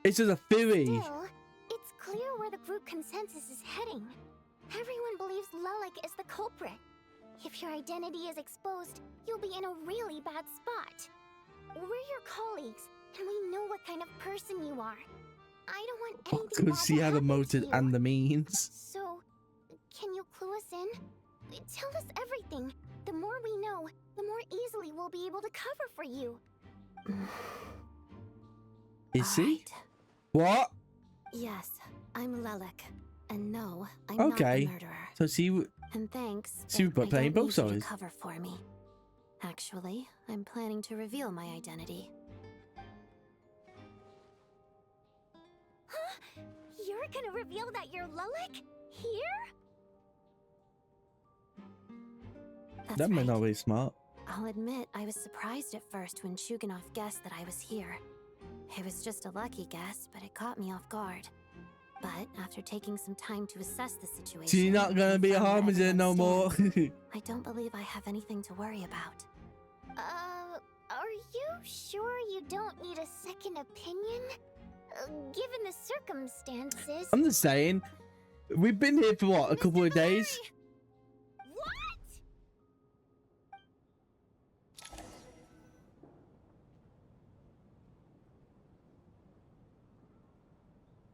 It's just a theory. Still, it's clear where the group consensus is heading. Everyone believes Lelek is the culprit. If your identity is exposed, you'll be in a really bad spot. We're your colleagues, and we know what kind of person you are. I don't want anything Because she had the motive and the means. So, can you clue us in? Tell us everything. The more we know, the more easily we'll be able to cover for you. Is she? What? Yes, I'm Lelek. And no, I'm Okay. not the murderer. So she And thanks, she but was playing I don't both need you to sides. cover for me. Actually, I'm planning to reveal my identity. Huh? You're gonna reveal that you're Lelek? Here? That's That might right. not be smart. I'll admit I was surprised at first when Shuganov guessed that I was here. It was just a lucky guess, but it caught me off guard. But after taking some time to assess the situation, She's not gonna be a and found where harbinger no more. everyone I don't believe I have anything to worry about. Are you sure you don't need a second opinion? Given the circumstances... I'm just saying, we've been here for what, a couple of days?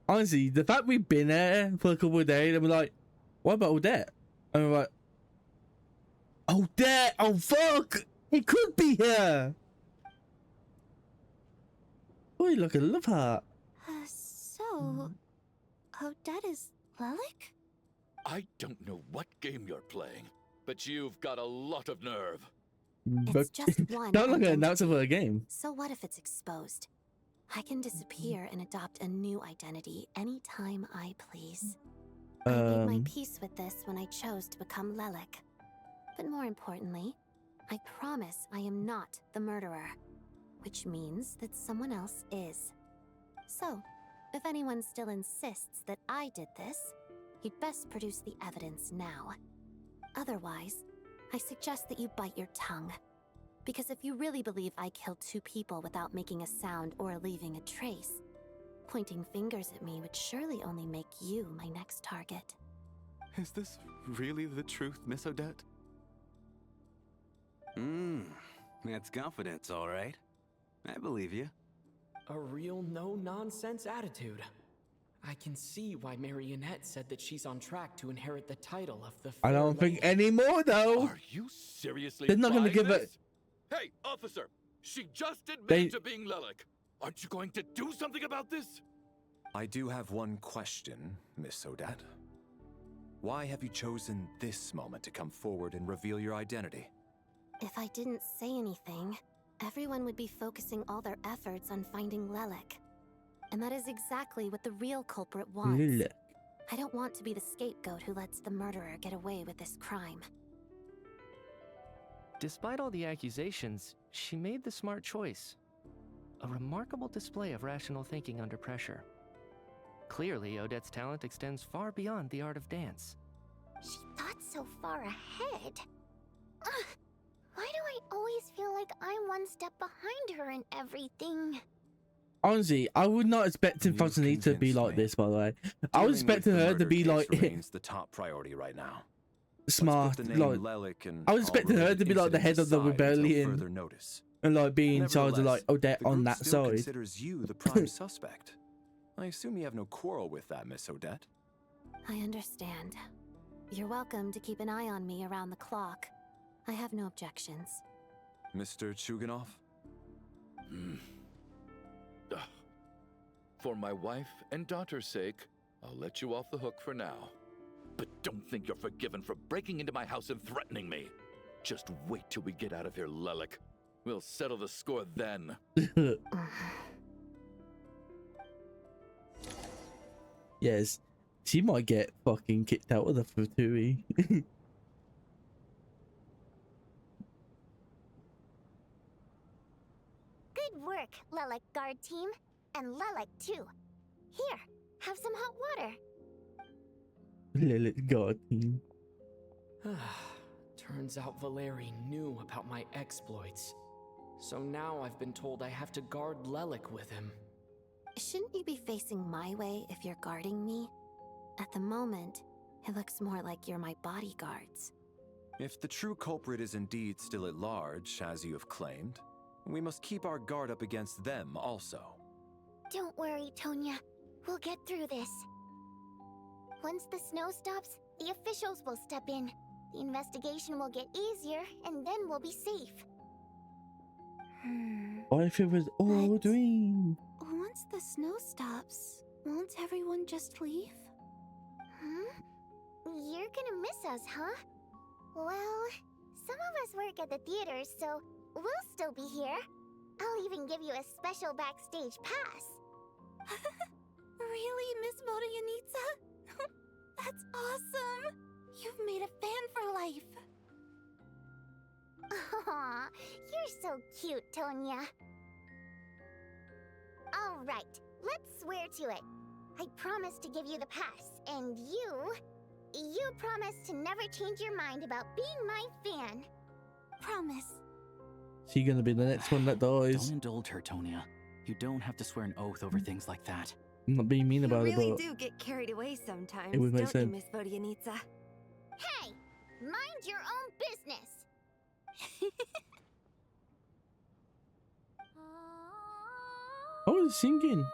Honestly, the fact we've been there for a couple of days and we're like, what about Odette? And we're like, Odette! Oh fuck! He could be here! Oh, look at love heart. So, Odette is Lelek? I don't know what game you're playing, but you've got a lot of nerve. It's just one. Don't look at identity. announcer for a game. So what if it's exposed? I can disappear and adopt a new identity anytime I please. I made my peace with this when I chose to become Lelek. But more importantly, I promise I am not the murderer, which means that someone else is. So, if anyone still insists that I did this, you'd best produce the evidence now. Otherwise, I suggest that you bite your tongue. Because if you really believe I killed two people without making a sound or leaving a trace, pointing fingers at me would surely only make you my next target. Is this really the truth, Miss Odette? That's confidence, all right. I believe you. A real no-nonsense attitude. I can see why Marionette said that she's on track to inherit the title of the I don't think anymore though. Are you seriously They're not gonna buying give this? it. Hey, officer! She just admitted They- to being Lelek. Aren't you going to do something about this? I do have one question, Miss Odette. Why have you chosen this moment to come forward and reveal your identity? If I didn't say anything, everyone would be focusing all their efforts on finding Lelek. And that is exactly what the real culprit wants. Lelek. I don't want to be the scapegoat who lets the murderer get away with this crime. Despite all the accusations, she made the smart choice. A remarkable display of rational thinking under pressure. Clearly, Odette's talent extends far beyond the art of dance. She thought so far ahead. Ugh, why do I always feel like I'm one step behind her in everything? Honestly, I would not expect Snezhnaya to be like this, by the way. I was expecting her to be like the top priority right now. Smart, like I was expecting her to be like the head of the rebellion and like be in charge of like Odette on that side. Considers you the prime suspect. I assume you have no quarrel with that, Miss Odette. I understand. You're welcome to keep an eye on me around the clock. I have no objections. Mr. Chuganov? For my wife and daughter's sake, I'll let you off the hook for now. But don't think you're forgiven for breaking into my house and threatening me. Just wait till we get out of here, Lelek. We'll settle the score then. Yes, she might get fucking kicked out of the Futuri. Good work, Lelek guard team. And Lelek too. Here, have some hot water. Lilith God team. Turns out Valeri knew about my exploits. So now I've been told I have to guard Lelek with him. Shouldn't you be facing my way if you're guarding me? At the moment, it looks more like you're my bodyguards. If the true culprit is indeed still at large, as you have claimed, we must keep our guard up against them also. Don't worry, Tonya. We'll get through this. Once the snow stops, the officials will step in. The investigation will get easier, and then we'll be safe. What if it was all a dream? Once the snow stops, won't everyone just leave? You're gonna miss us, huh? Well, some of us work at the theaters, so we'll still be here. I'll even give you a special backstage pass. Really, Miss Vodyanitsa? That's awesome! You've made a fan for life. Aw, you're so cute, Tonya. All right, let's swear to it. I promise to give you the pass, and you promise to never change your mind about being my fan. Promise. She gonna be the next one that dies. Don't indulge her, Tonya. You don't have to swear an oath over things like that. I'm not being mean about you really it, but do get carried away sometimes, it would make don't you, sense. Miss Vodyanitsa? Hey, mind your own business. Oh, it's singing.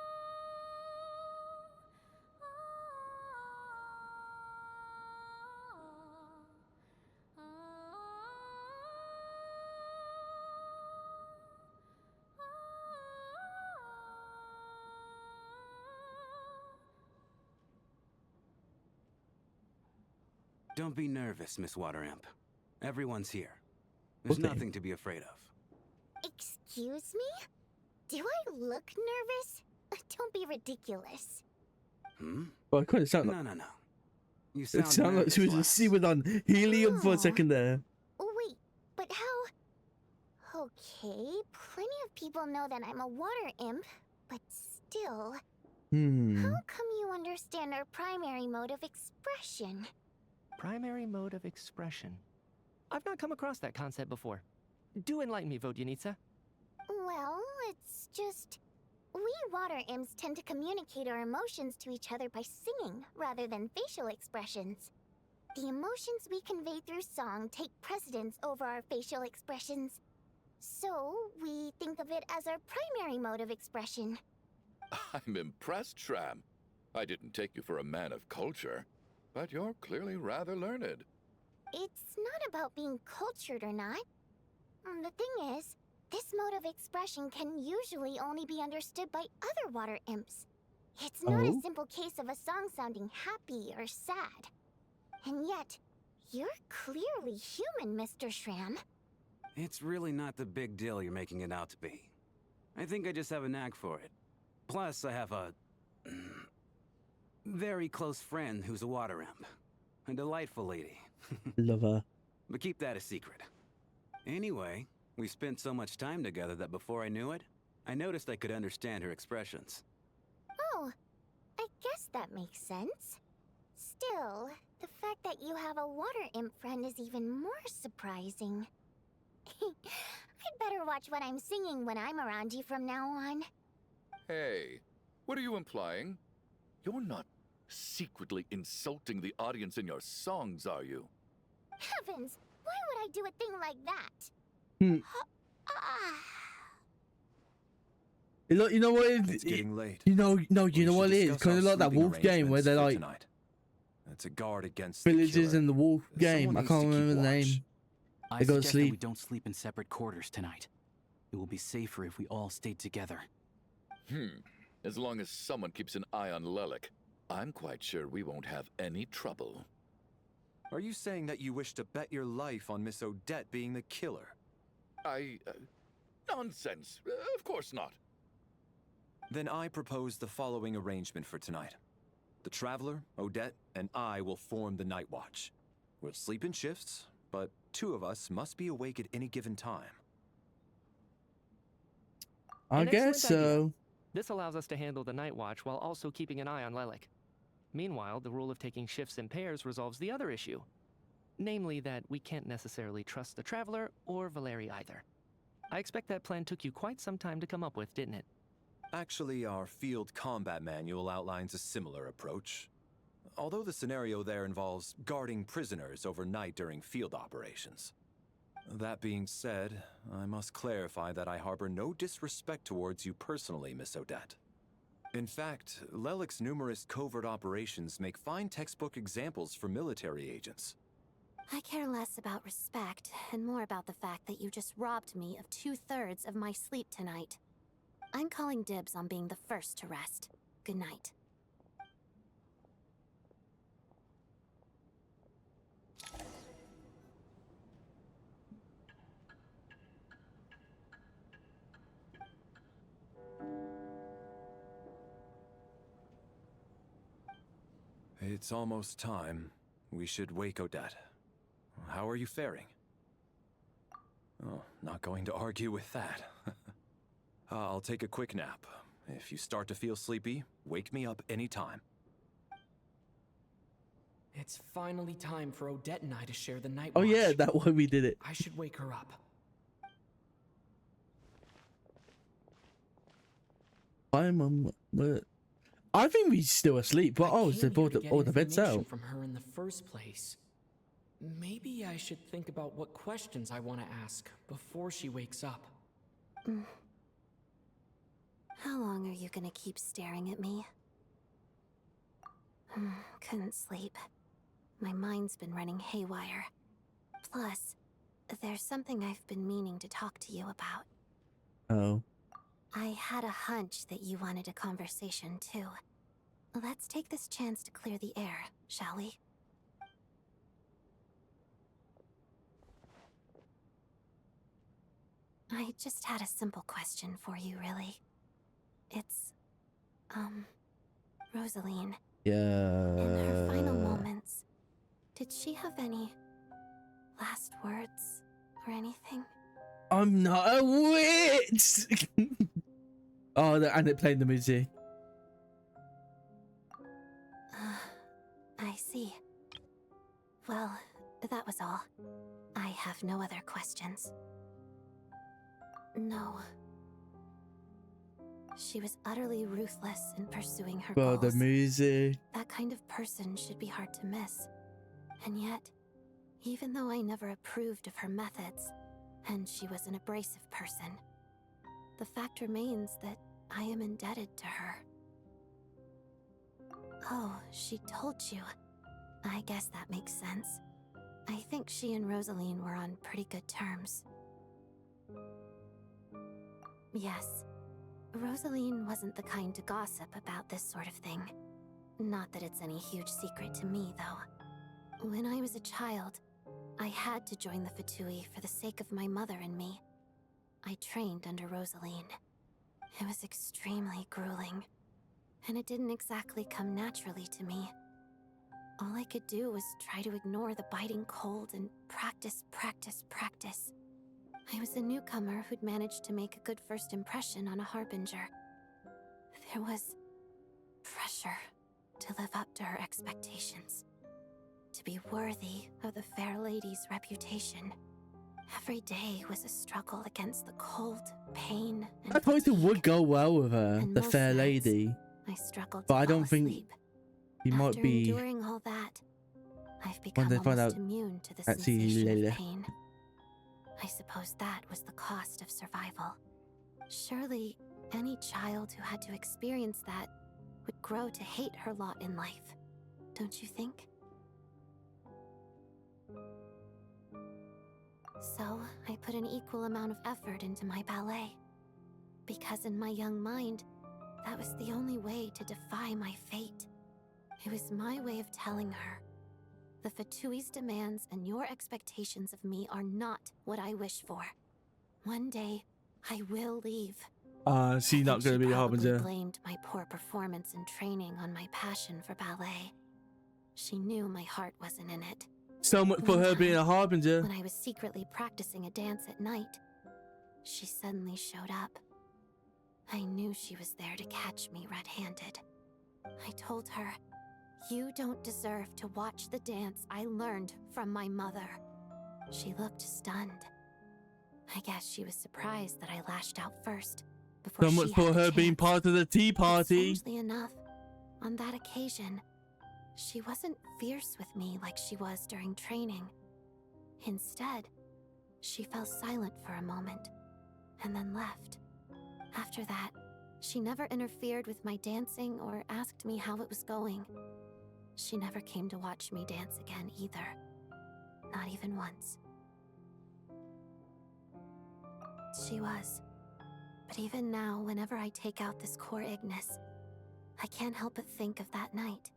Don't be nervous, Miss Water Imp. Everyone's here. There's Okay. nothing to be afraid of. Excuse me? Do I look nervous? Don't be ridiculous. Well, it kind of sounded No, like, no, no. You it sound sounded like she was nervous, just seated on helium for a second there. Wait, but how? Okay, plenty of people know that I'm a water imp, but still. How come you understand our primary mode of expression? Primary mode of expression. I've not come across that concept before. Do enlighten me, Vodyanitsa. Well, it's just... We water imps tend to communicate our emotions to each other by singing, rather than facial expressions. The emotions we convey through song take precedence over our facial expressions. So, we think of it as our primary mode of expression. I'm impressed, Shram. I didn't take you for a man of culture, but you're clearly rather learned. It's not about being cultured or not. The thing is, this mode of expression can usually only be understood by other water imps. It's not a simple case of a song sounding happy or sad. And yet, you're clearly human, Mr. Shram. It's really not the big deal you're making it out to be. I think I just have a knack for it. Plus, I have a very close friend who's a water imp. A delightful lady. Love her. But keep that a secret. Anyway, we spent so much time together that before I knew it, I noticed I could understand her expressions. Oh, I guess that makes sense. Still, the fact that you have a water imp friend is even more surprising. I'd better watch what I'm singing when I'm around you from now on. Hey, what are you implying? You're not secretly insulting the audience in your songs, are you? Heavens, why would I do a thing like that? You know what? It's getting late. You know what it is? Kind of like that wolf game where they're like it's a guard against villages in the wolf game. I can't remember the name. I They go to suggest that we sleep. don't sleep in separate quarters tonight. It will be safer if we all stayed together. As long as someone keeps an eye on Lelik, I'm quite sure we won't have any trouble. Are you saying that you wish to bet your life on Miss Odette being the killer? Nonsense. Of course not. Then I propose the following arrangement for tonight. The Traveler, Odette, and I will form the Night Watch. We'll sleep in shifts, but 2 of us must be awake at any given time. I An guess excellent idea. so. This allows us to handle the Night Watch while also keeping an eye on Lelik. Meanwhile, the rule of taking shifts in pairs resolves the other issue. Namely that we can't necessarily trust the Traveler or Valeri either. I expect that plan took you quite some time to come up with, didn't it? Actually, our field combat manual outlines a similar approach. Although the scenario there involves guarding prisoners overnight during field operations. That being said, I must clarify that I harbor no disrespect towards you personally, Miss Odette. In fact, Lelik's numerous covert operations make fine textbook examples for military agents. I care less about respect and more about the fact that you just robbed me of 2/3 of my sleep tonight. I'm calling dibs on being the first to rest. Good night. It's almost time. We should wake Odette. How are you faring? Oh, not going to argue with that. I'll take a quick nap. If you start to feel sleepy, wake me up anytime. It's finally time for Odette and I to share the night Oh watch. yeah, that way we did it. I should wake her up. Hi, Mum. I think we're still asleep, but I it's came here to get the bed's information out. from her in the first place. Maybe I should think about what questions I want to ask before she wakes up. How long are you gonna keep staring at me? Couldn't sleep. My mind's been running haywire. Plus, there's something I've been meaning to talk to you about. Oh. I had a hunch that you wanted a conversation too. Let's take this chance to clear the air, shall we? I just had a simple question for you, really. It's, Rosaline. Yeah. In her final moments, did she have any last words or anything? I'm not a witch! Oh, and it played the music. I see. Well, that was all. I have no other questions. No. She was utterly ruthless in pursuing her Bro, goals. the music. That kind of person should be hard to miss. And yet, even though I never approved of her methods, and she was an abrasive person, the fact remains that I am indebted to her. Oh, she told you. I guess that makes sense. I think she and Rosaline were on pretty good terms. Yes. Rosaline wasn't the kind to gossip about this sort of thing. Not that it's any huge secret to me, though. When I was a child, I had to join the Fatui for the sake of my mother and me. I trained under Rosaline. It was extremely grueling, and it didn't exactly come naturally to me. All I could do was try to ignore the biting cold and practice. I was a newcomer who'd managed to make a good first impression on a harbinger. There was pressure to live up to her expectations, to be worthy of the fair lady's reputation. Every day was a struggle against the cold, pain, and I thought it would go well with her, and the most fair nights, lady. I struggled But to I fall don't think asleep. he might After be. enduring all that, I've When become they find almost out, immune to the actually, sensation Lily. of pain. I suppose that was the cost of survival. Surely, any child who had to experience that would grow to hate her lot in life, don't you think? So, I put an equal amount of effort into my ballet. Because in my young mind, that was the only way to defy my fate. It was my way of telling her, the Fatui's demands and your expectations of me are not what I wish for. One day, I will leave. She's not going to be a She harbinger. blamed my poor performance in training on my passion for ballet. She knew my heart wasn't in it. So much for her being a harbinger. When I was secretly practicing a dance at night, she suddenly showed up. I knew she was there to catch me red-handed. I told her, "You don't deserve to watch the dance I learned from my mother." She looked stunned. I guess she was surprised that I lashed out first, before So she much had for the her being chance. part of the tea But party. strangely enough, on that occasion, she wasn't fierce with me like she was during training. Instead, she fell silent for a moment, and then left. After that, she never interfered with my dancing or asked me how it was going. She never came to watch me dance again either. Not even once. She was. But even now, whenever I take out this core Ignis, I can't help but think of that night.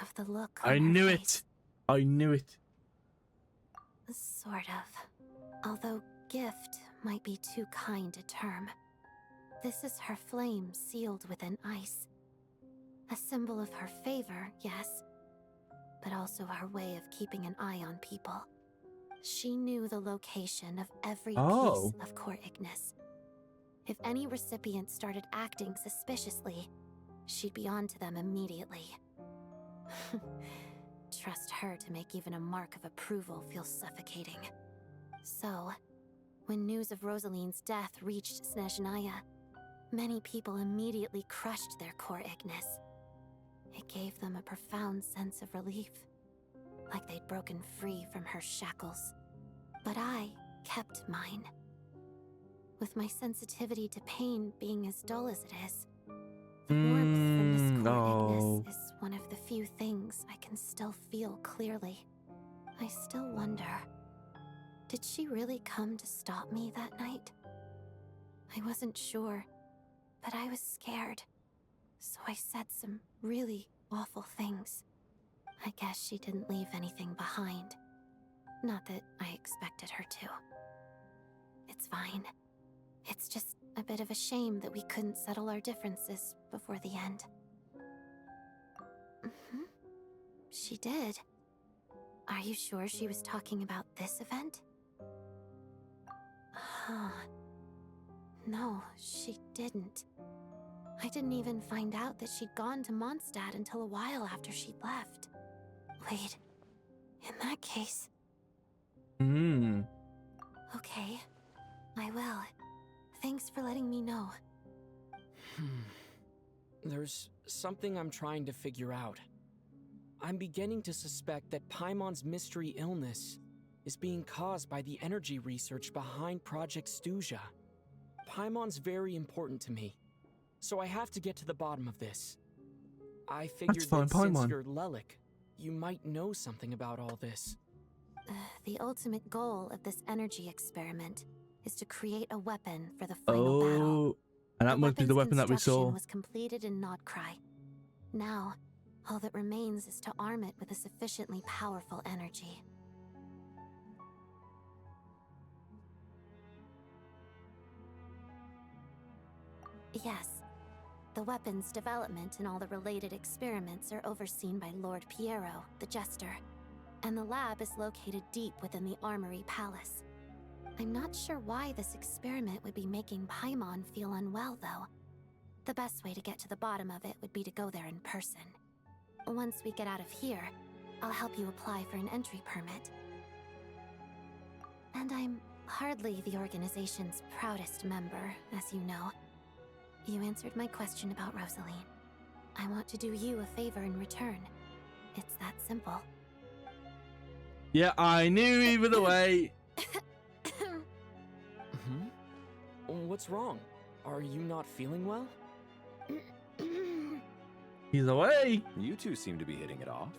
Of the look on I her knew face. it. I knew it. Sort of. Although gift might be too kind a term. This is her flame sealed within ice. A symbol of her favor, yes, but also her way of keeping an eye on people. She knew the location of every piece of core Ignis. If any recipient started acting suspiciously, she'd be on to them immediately. Trust her to make even a mark of approval feel suffocating. So, when news of Rosaline's death reached Snezhnaya, many people immediately crushed their core Ignis. It gave them a profound sense of relief, like they'd broken free from her shackles. But I kept mine. With my sensitivity to pain being as dull as it is, the warmth from this core Ignis is one of the few things I can still feel clearly. I still wonder, did she really come to stop me that night? I wasn't sure, but I was scared, so I said some really awful things. I guess she didn't leave anything behind. Not that I expected her to. It's fine. It's just a bit of a shame that we couldn't settle our differences before the end. She did. Are you sure she was talking about this event? No, she didn't. I didn't even find out that she'd gone to Mondstadt until a while after she'd left. Wait, in that case... Okay, I will. Thanks for letting me know. There's something I'm trying to figure out. I'm beginning to suspect that Paimon's mystery illness is being caused by the energy research behind Project Stuja. Paimon's very important to me, so I have to get to the bottom of this. I figured that since you're Lelik, you might know something about all this. The ultimate goal of this energy experiment is to create a weapon for the final battle. And that must be the weapon that we saw. Was completed in Nocturne. Now, All that remains is to arm it with a sufficiently powerful energy. Yes, the weapons development and all the related experiments are overseen by Lord Piero, the Jester, and the lab is located deep within the Armory Palace. I'm not sure why this experiment would be making Paimon feel unwell, though. The best way to get to the bottom of it would be to go there in person. Once we get out of here, I'll help you apply for an entry permit. And I'm hardly the organization's proudest member, as you know. You answered my question about Rosaline. I want to do you a favor in return. It's that simple. Yeah, I knew either way. What's wrong? Are you not feeling well? He's away. You two seem to be hitting it off.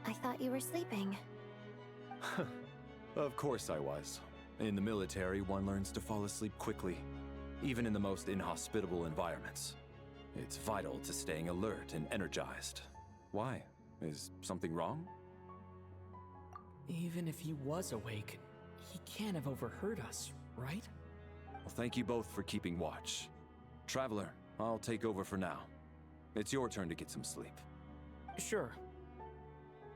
I thought you were sleeping. Of course I was. In the military, one learns to fall asleep quickly, even in the most inhospitable environments. It's vital to staying alert and energized. Why? Is something wrong? Even if he was awake, he can't have overheard us, right? Well, thank you both for keeping watch. Traveler, I'll take over for now. It's your turn to get some sleep. Sure.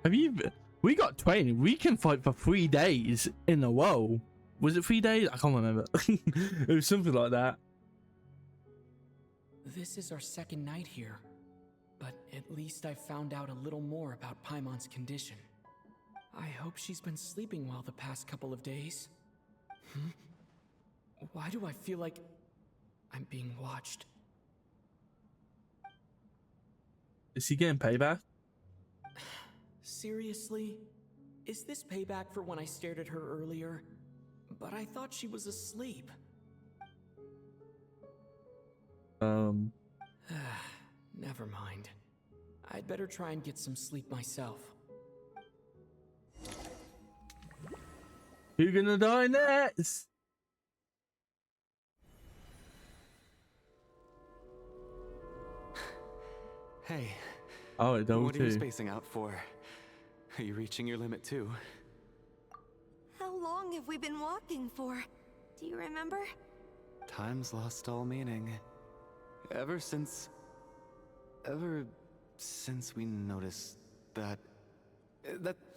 Have you... We got training. We can fight for 3 days in a row. Was it 3 days? I can't remember. It was something like that. This is our second night here, but at least I found out a little more about Paimon's condition. I hope she's been sleeping well the past couple of days. Why do I feel like I'm being watched? Is he getting payback? Seriously? Is this payback for when I stared at her earlier? But I thought she was asleep. Never mind. I'd better try and get some sleep myself. Who's gonna die next? Hey. Oh, don't What are you spacing out for? Are you reaching your limit too? How long have we been walking for? Do you remember? Time's lost all meaning. Ever since we noticed that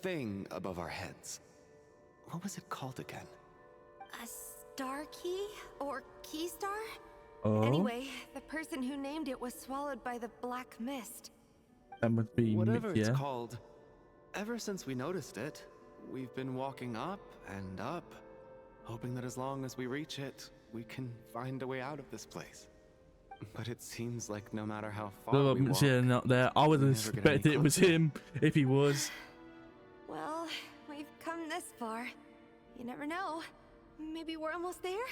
thing above our heads. What was it called again? A star key? Or key star? Oh. Anyway, the person who named it was swallowed by the black mist. That must be whatever it's called. Ever since we noticed it, we've been walking up and up, hoping that as long as we reach it, we can find a way out of this place. But it seems like no matter how far we walk, not there. I would have expected it was him if he was. Well, we've come this far. You never know. Maybe we're almost there?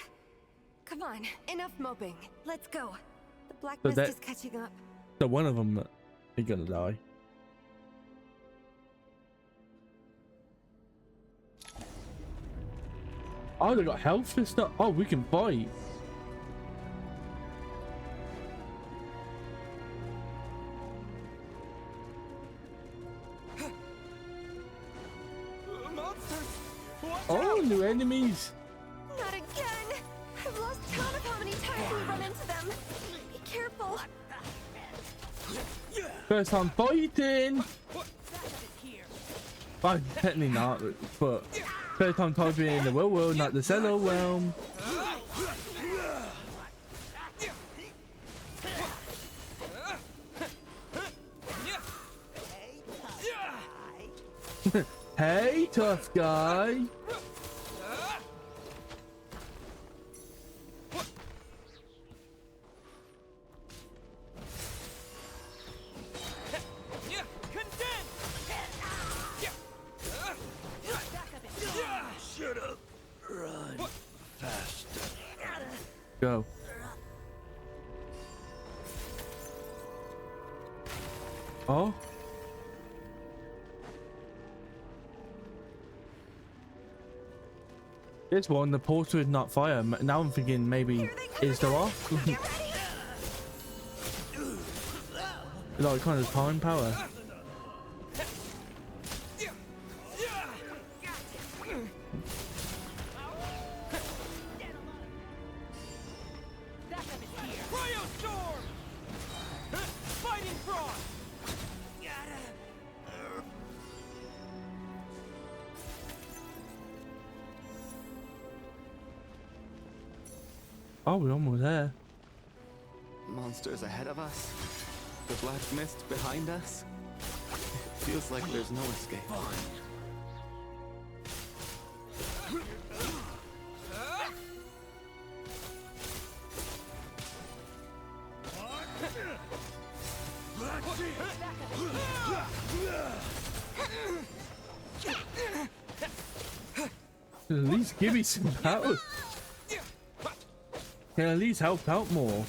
Come on, enough moping. Let's go. The black mist is catching up. So one of them is gonna die. Oh, they got health and stuff. Oh, we can fight. Oh, new enemies. Not again. I've lost count of how many times we run into them. Be careful. First time fighting. Well, technically not, but first time typing in the real world, not the Cello realm. Hey, tough guy. Go. Oh. This one, the portal is not fire. Now I'm thinking maybe is there off? Like kind of time power. Oh, we're almost there. Monsters ahead of us. The black mist behind us. It feels like there's no escape. At least give me some power. Can at least help out more.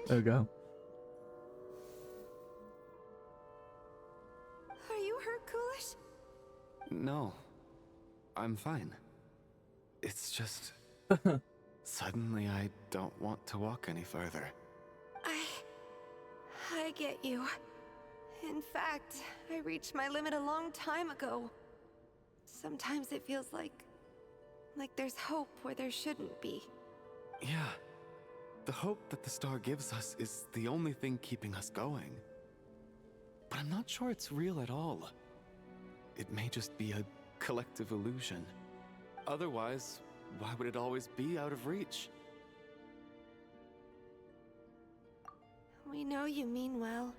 There we go. Are you hurt, Coolish? No. I'm fine. It's just... suddenly I don't want to walk any further. I get you. In fact, I reached my limit a long time ago. Sometimes it feels like there's hope where there shouldn't be. Yeah. The hope that the star gives us is the only thing keeping us going. But I'm not sure it's real at all. It may just be a collective illusion. Otherwise, why would it always be out of reach? We know you mean well,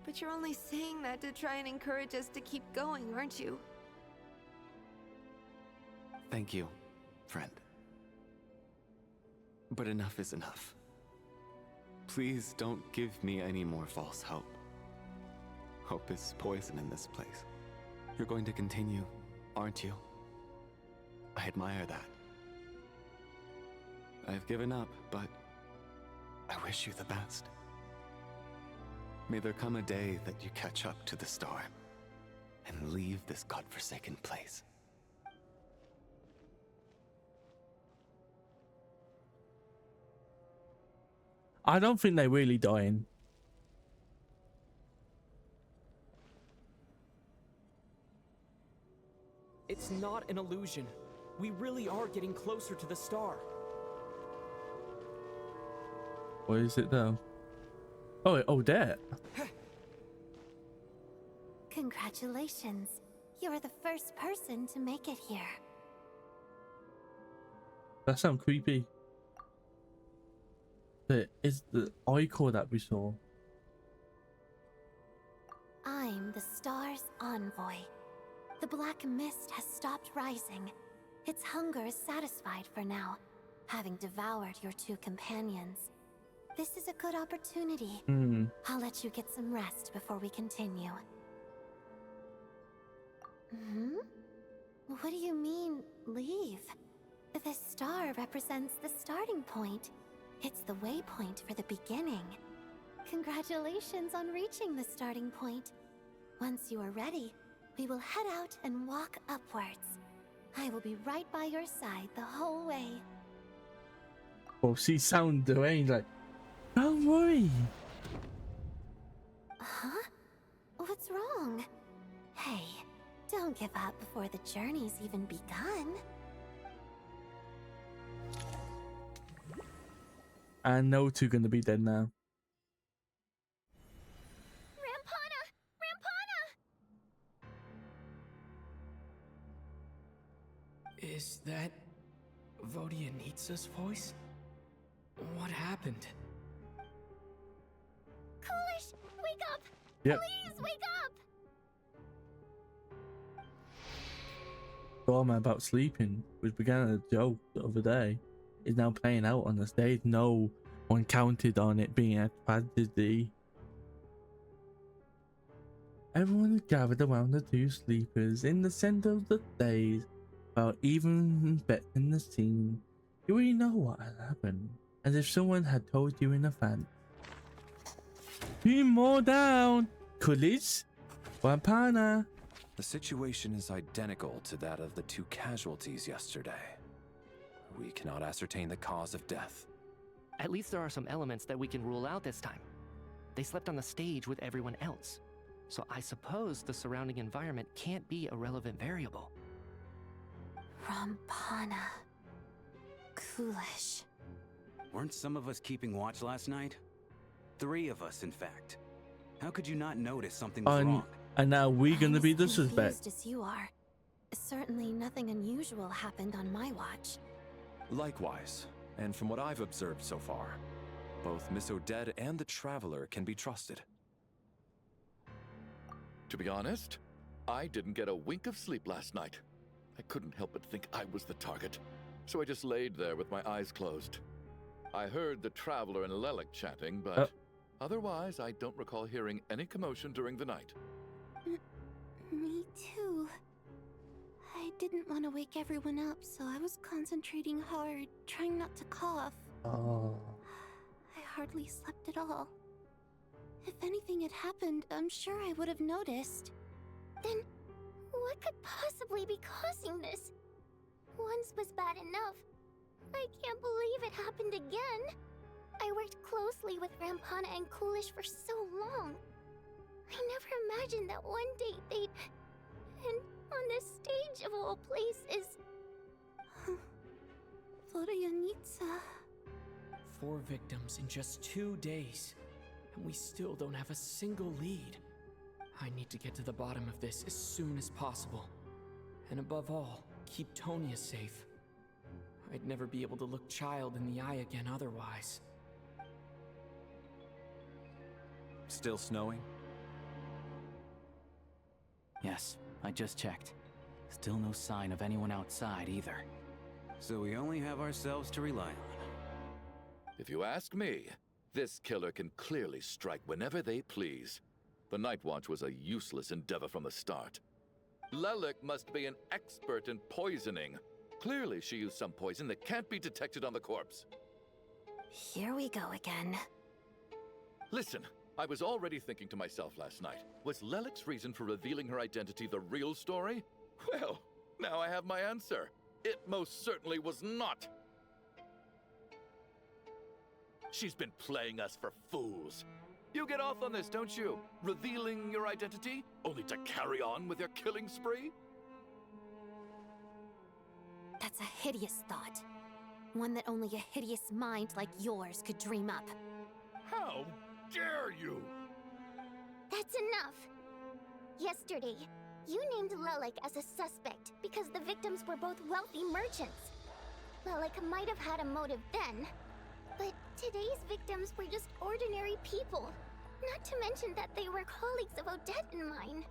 but you're only saying that to try and encourage us to keep going, aren't you? Thank you, friend. But enough is enough. Please don't give me any more false hope. Hope is poison in this place. You're going to continue, aren't you? I admire that. I've given up, but I wish you the best. May there come a day that you catch up to the star and leave this godforsaken place. I don't think they're really dying. It's not an illusion. We really are getting closer to the star. What is it though? Oh, that. Congratulations. You're the first person to make it here. That sounds creepy. Is the icon that we saw. I'm the star's envoy. The black mist has stopped rising. Its hunger is satisfied for now, having devoured your two companions. This is a good opportunity. I'll let you get some rest before we continue. What do you mean, leave? The star represents the starting point. It's the waypoint for the beginning. Congratulations on reaching the starting point. Once you are ready, we will head out and walk upwards. I will be right by your side the whole way. Well, she sounded deranged, like, don't worry. Huh? What's wrong? Hey, don't give up before the journey's even begun. And no two gonna be dead now. Rampana! Rampana! Is that Vodyanitsa's voice? What happened? Coolish, wake up! Yep. Please wake up! Drama about sleeping, which began as a joke the other day, is now playing out on the stage. No one counted on it being a tragedy. Everyone is gathered around the two sleepers in the center of the stage, while even betting the scene. You already know what had happened, as if someone had told you in advance. 2 more down! Coolidge? Wampana? The situation is identical to that of the 2 casualties yesterday. We cannot ascertain the cause of death. At least there are some elements that we can rule out this time. They slept on the stage with everyone else. So I suppose the surrounding environment can't be a relevant variable. Rampana. Coolish. Weren't some of us keeping watch last night? 3 of us, in fact. How could you not notice something was wrong? And now we're gonna be the suspect. As you are. Certainly nothing unusual happened on my watch. Likewise, and from what I've observed so far, both Miss Odette and the Traveler can be trusted. To be honest, I didn't get a wink of sleep last night. I couldn't help but think I was the target, so I just laid there with my eyes closed. I heard the Traveler and Lelik chatting, but otherwise I don't recall hearing any commotion during the night. Me too. I didn't want to wake everyone up, so I was concentrating hard, trying not to cough. Oh. I hardly slept at all. If anything had happened, I'm sure I would have noticed. Then, what could possibly be causing this? Once was bad enough. I can't believe it happened again. I worked closely with Rampana and Coolish for so long. I never imagined that one day they'd... And on the stage of all places... Voryanitsa. 4 victims in just 2 days. And we still don't have a single lead. I need to get to the bottom of this as soon as possible. And above all, keep Tonya safe. I'd never be able to look Child in the eye again otherwise. Still snowing? Yes, I just checked. Still no sign of anyone outside either. So we only have ourselves to rely on. If you ask me, this killer can clearly strike whenever they please. The Night Watch was a useless endeavor from the start. Lelik must be an expert in poisoning. Clearly she used some poison that can't be detected on the corpse. Here we go again. Listen, I was already thinking to myself last night, was Lelik's reason for revealing her identity the real story? Well, now I have my answer. It most certainly was not. She's been playing us for fools. You get off on this, don't you? Revealing your identity, only to carry on with your killing spree? That's a hideous thought. One that only a hideous mind like yours could dream up. How dare you? That's enough. Yesterday, you named Lelik as a suspect because the victims were both wealthy merchants. Lelik might have had a motive then, but today's victims were just ordinary people. Not to mention that they were colleagues of Odette and mine.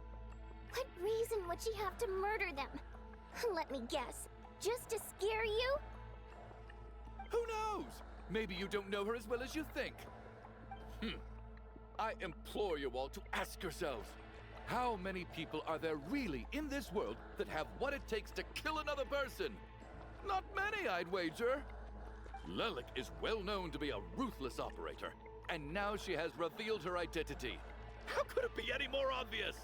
What reason would she have to murder them? Let me guess. Just to scare you? Who knows? Maybe you don't know her as well as you think. I implore you all to ask yourselves, how many people are there really in this world that have what it takes to kill another person? Not many, I'd wager. Lelik is well known to be a ruthless operator, and now she has revealed her identity. How could it be any more obvious?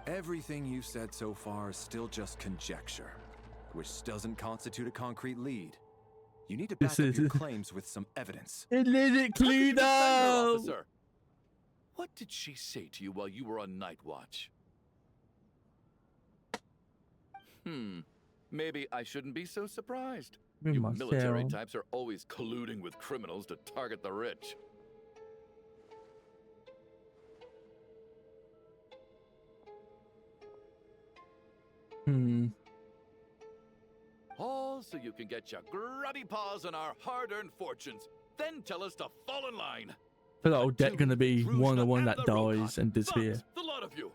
Everything you've said so far is still just conjecture, which doesn't constitute a concrete lead. You need to back up your claims with some evidence. Cluedo! Officer, what did she say to you while you were on night watch? Maybe I shouldn't be so surprised. You military types are always colluding with criminals to target the rich. All so you can get your grubby paws on our hard-earned fortunes, then tell us to fall in line. I feel like Odette gonna be one of the one that dies and disappear. The lot of you.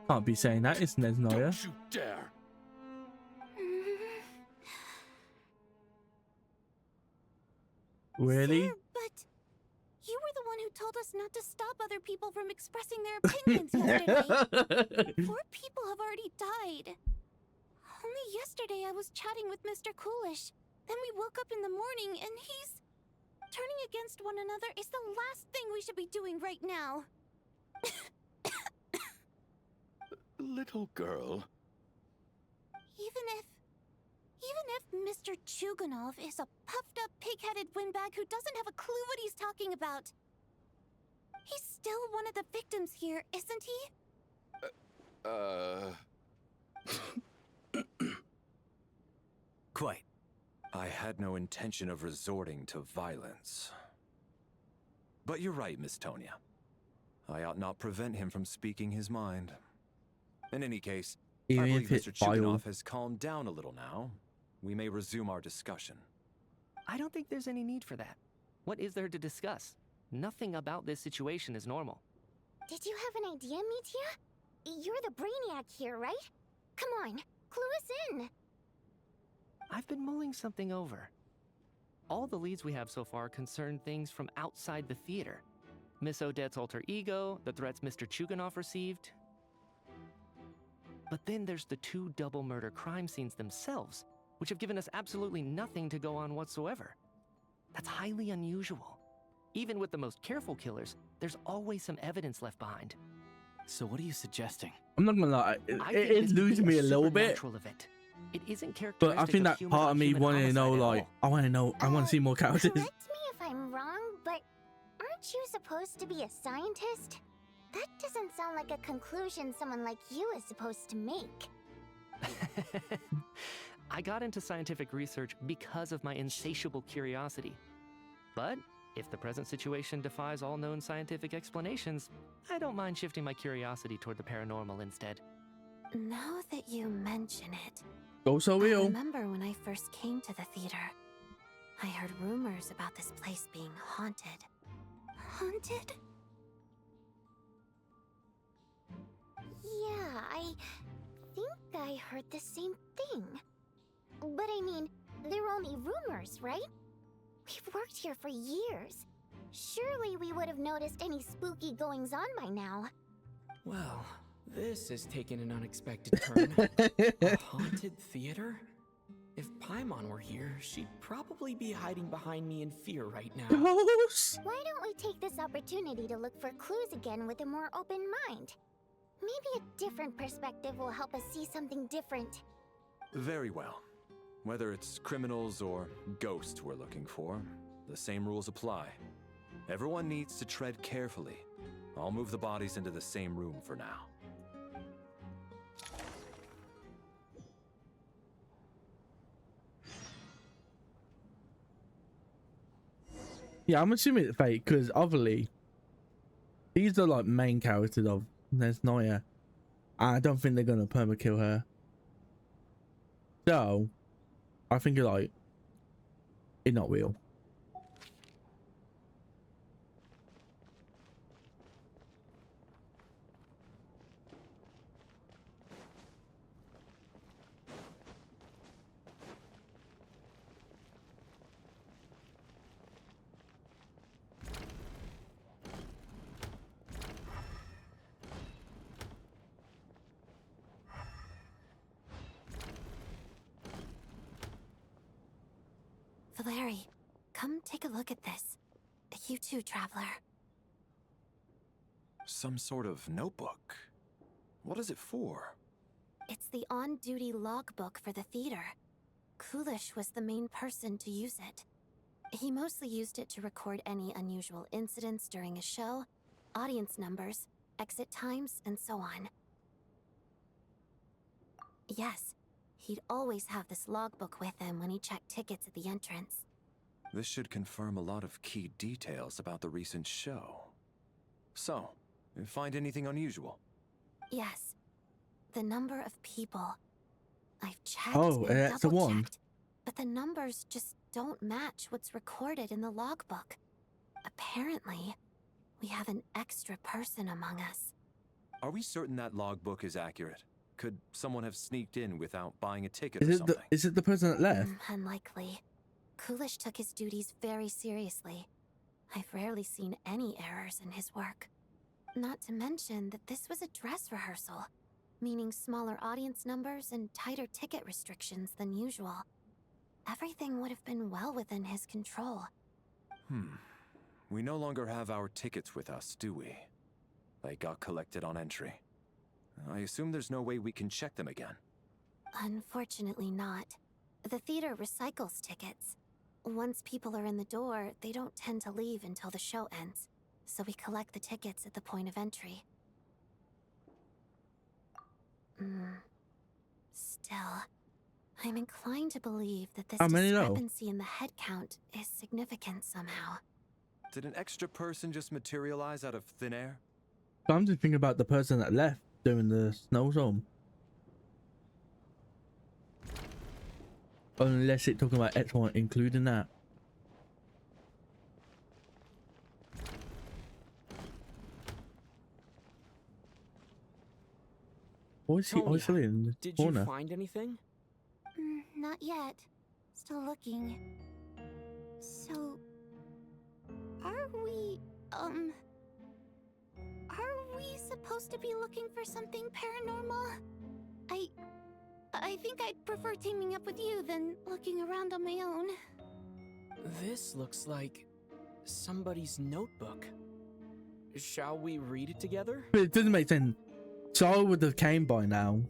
Can't be saying that, it's Snezhnaya. Don't you dare! Really? Sir, but you were the one who told us not to stop other people from expressing their opinions yesterday. 4 people have already died. Only yesterday I was chatting with Mr. Coolish. Then we woke up in the morning and he's... Turning against one another is the last thing we should be doing right now. Little girl. Even if Mr. Chuganov is a puffed-up, pig-headed windbag who doesn't have a clue what he's talking about, he's still one of the victims here, isn't he? Quite. I had no intention of resorting to violence. But you're right, Miss Tonya. I ought not prevent him from speaking his mind. In any case, I believe Mr. Chuganov has calmed down a little now. We may resume our discussion. I don't think there's any need for that. What is there to discuss? Nothing about this situation is normal. Did you have an idea, Mitya? You're the brainiac here, right? Come on, clue us in. I've been mulling something over. All the leads we have so far concern things from outside the theater. Miss Odette's alter ego, the threats Mr. Chuganov received. But then there's the 2 double murder crime scenes themselves, which have given us absolutely nothing to go on whatsoever. That's highly unusual. Even with the most careful killers, there's always some evidence left behind. So what are you suggesting? I'm not gonna lie, it loses me a little bit. Event. It isn't characteristic. But I think that part of me wanting to know, like, I want to see more characters. Correct me if I'm wrong, but aren't you supposed to be a scientist? That doesn't sound like a conclusion someone like you is supposed to make. I got into scientific research because of my insatiable curiosity. But if the present situation defies all known scientific explanations, I don't mind shifting my curiosity toward the paranormal instead. Now that you mention it, I remember when I first came to the theater, I heard rumors about this place being haunted. Haunted? Yeah, I think I heard the same thing. But I mean, they're only rumors, right? We've worked here for years. Surely we would have noticed any spooky goings-on by now. Well, this has taken an unexpected turn. A haunted theater? If Paimon were here, she'd probably be hiding behind me in fear right now. Why don't we take this opportunity to look for clues again with a more open mind? Maybe a different perspective will help us see something different. Very well. Whether it's criminals or ghosts we're looking for, the same rules apply. Everyone needs to tread carefully. I'll move the bodies into the same room for now. Yeah, I'm assuming it's fake because obviously these are like main characters of Snezhnaya. I don't think they're gonna perma-kill her. So I think it's not real. Valeri, come take a look at this. You too, Traveler. Some sort of notebook. What is it for? It's the on-duty logbook for the theater. Coolish was the main person to use it. He mostly used it to record any unusual incidents during a show, audience numbers, exit times, and so on. Yes, he'd always have this logbook with him when he checked tickets at the entrance. This should confirm a lot of key details about the recent show. So, you find anything unusual? Yes. The number of people. I've checked and that's the one. double-checked, but the numbers just don't match what's recorded in the logbook. Apparently, we have an extra person among us. Are we certain that logbook is accurate? Could someone have sneaked in without buying a ticket or something? Is it the person that left? Unlikely. Coolish took his duties very seriously. I've rarely seen any errors in his work. Not to mention that this was a dress rehearsal. meaning smaller audience numbers and tighter ticket restrictions than usual. Everything would have been well within his control. We no longer have our tickets with us, do we? They got collected on entry. I assume there's no way we can check them again. Unfortunately not. The theater recycles tickets. Once people are in the door, they don't tend to leave until the show ends, so we collect the tickets at the point of entry. Still, I'm inclined to believe that this discrepancy in the head count is significant somehow. Did an extra person just materialize out of thin air? I'm just thinking about the person that left during the snowstorm. Unless it's talking about X1 including that. What is he isolated in the corner? Did you find anything? Not yet. Still looking. So... Are we supposed to be looking for something paranormal? I think I'd prefer teaming up with you than looking around on my own. This looks like somebody's notebook. Shall we read it together? But it doesn't make sense. So I would have came by now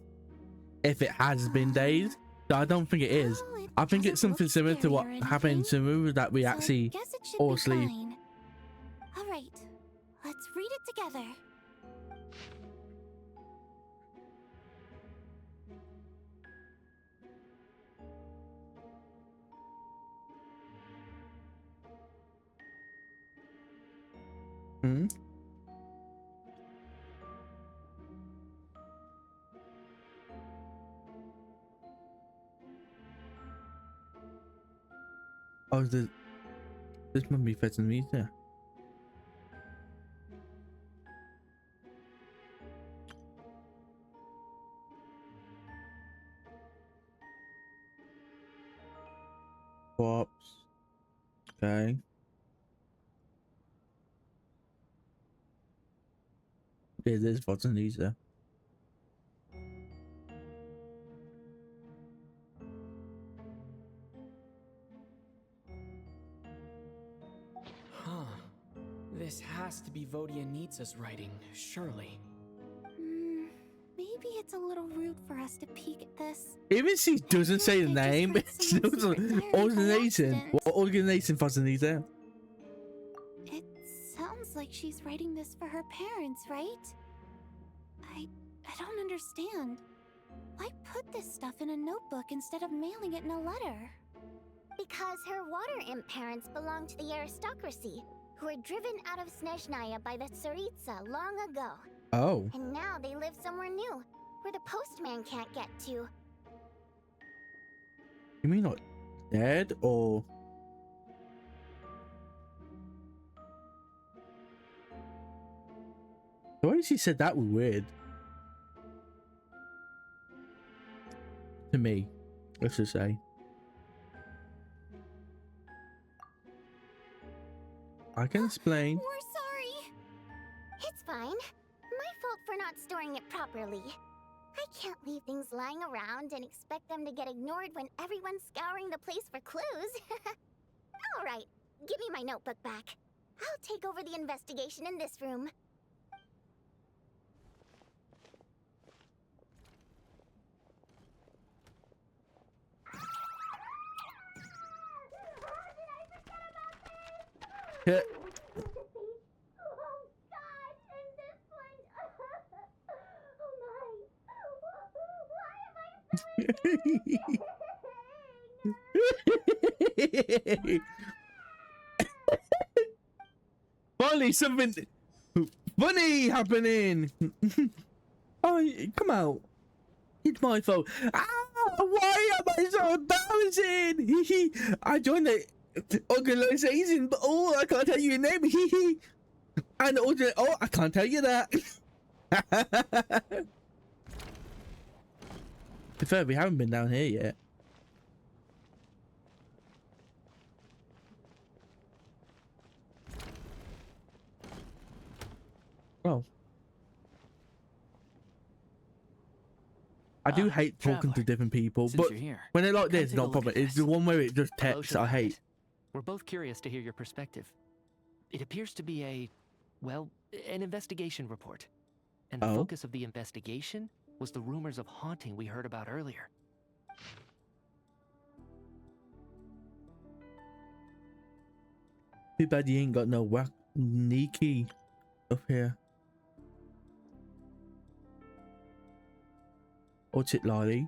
if it has been days. I don't think it is. I think it's something similar to what happened in Sumu, that we actually all sleep. All right, let's read it together. Oh, this must be fetching me there. Swaps. Okay. Yeah, there's fetching these there. This has to be Vodianitsa's writing, surely. Maybe it's a little rude for us to peek at this. Even if she doesn't say the name, it's organization. What organization fuzzing these there? It sounds like she's writing this for her parents, right? I don't understand. Why put this stuff in a notebook instead of mailing it in a letter? Because her water imp parents belong to the aristocracy, who were driven out of Snezhnaya by the Tsaritsa long ago. Oh. And now they live somewhere new, where the postman can't get to. You mean like dead or? The way she said that was weird. To me, let's just say. I can explain. We're sorry. It's fine. My fault for not storing it properly. I can't leave things lying around and expect them to get ignored when everyone's scouring the place for clues. All right, give me my notebook back. I'll take over the investigation in this room. Yeah. Finally, something funny happening. Oh, come out. It's my fault. Ah, why am I so embarrassing? I joined the organization, but oh, I can't tell you your name. And also, oh, I can't tell you that. To be fair, we haven't been down here yet. Oh. I do hate talking to different people, but when they're like this, no problem. It's the one where it just text I hate. We're both curious to hear your perspective. It appears to be an investigation report. And the focus of the investigation was the rumors of haunting we heard about earlier. Too bad you ain't got no Nikki up here. What's it, Lolly?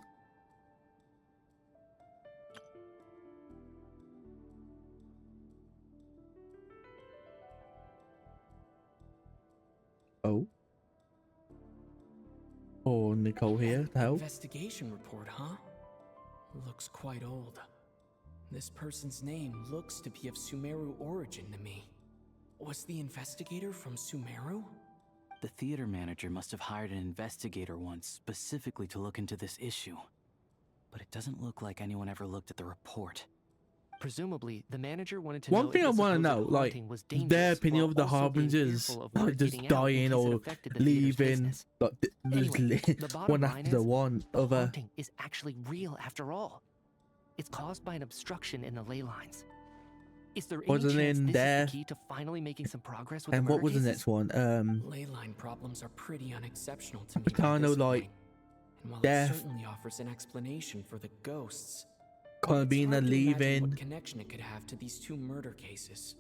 Oh. Oh, Nicole here to help. Investigation report, huh? Looks quite old. This person's name looks to be of Sumeru origin to me. Was the investigator from Sumeru? The theater manager must have hired an investigator once specifically to look into this issue. But it doesn't look like anyone ever looked at the report. Presumably, the manager wanted to know. One thing I want to know, like, their opinion of the Harbingers, like, just dying or leaving, like, one after the one. The haunting is actually real after all. It's caused by an obstruction in the ley lines. Is there any chance this is the key to finally making some progress with the murder what was the cases? next one? Ley line problems are pretty unexceptional to me. Kind of like and while death. It certainly offers an explanation for the ghosts. Kind of being a leaving. What connection it could have to these two murder cases?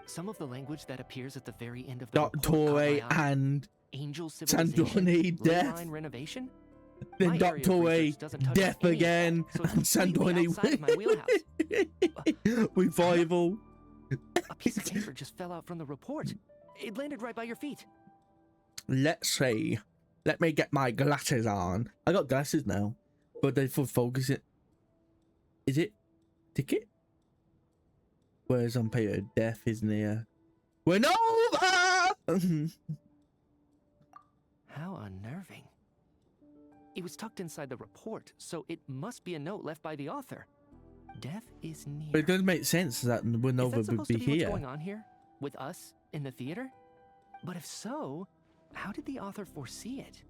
Some of the language that appears at the very end of the Doctor and Angel Snezhnaya death. Line renovation. Then Doctor death again, so and Snezhnaya revival. A piece of paper just fell out from the report. It landed right by your feet. Let's see. Let me get my glasses on. I got glasses now, but they for focus it. Is it ticket? Where's on paper? Death isn't here. We're over. How unnerving. It was tucked inside the report, so it must be a note left by the author. Death is near. But it doesn't make sense that Winova would be here. What's going on here with us in the theater? But if so, how did the author foresee it?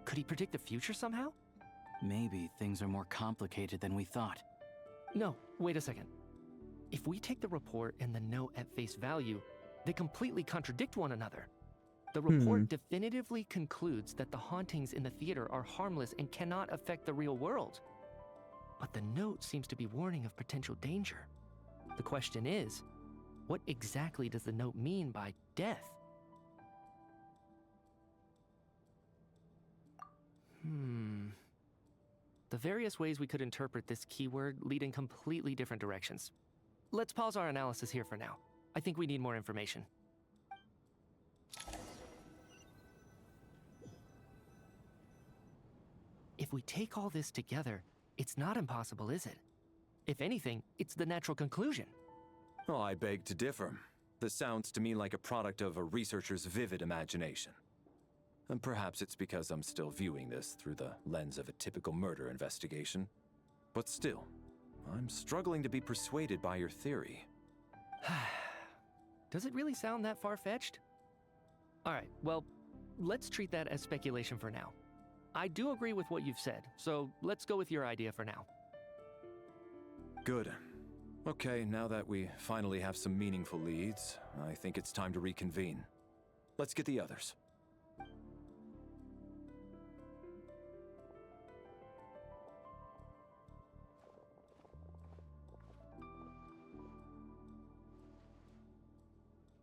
Could he predict the future somehow? Maybe things are more complicated than we thought. No, wait a second. If we take the report and the note at face value, they completely contradict one another. The report definitively concludes that the hauntings in the theater are harmless and cannot affect the real world. But the note seems to be warning of potential danger. The question is, what exactly does the note mean by death? The various ways we could interpret this keyword lead in completely different directions. Let's pause our analysis here for now. I think we need more information. If we take all this together, it's not impossible, is it? If anything, it's the natural conclusion. Oh, I beg to differ. This sounds to me like a product of a researcher's vivid imagination. And perhaps it's because I'm still viewing this through the lens of a typical murder investigation. But still, I'm struggling to be persuaded by your theory. Does it really sound that far-fetched? Alright, well, let's treat that as speculation for now. I do agree with what you've said, so let's go with your idea for now. Good. Okay, now that we finally have some meaningful leads, I think it's time to reconvene. Let's get the others.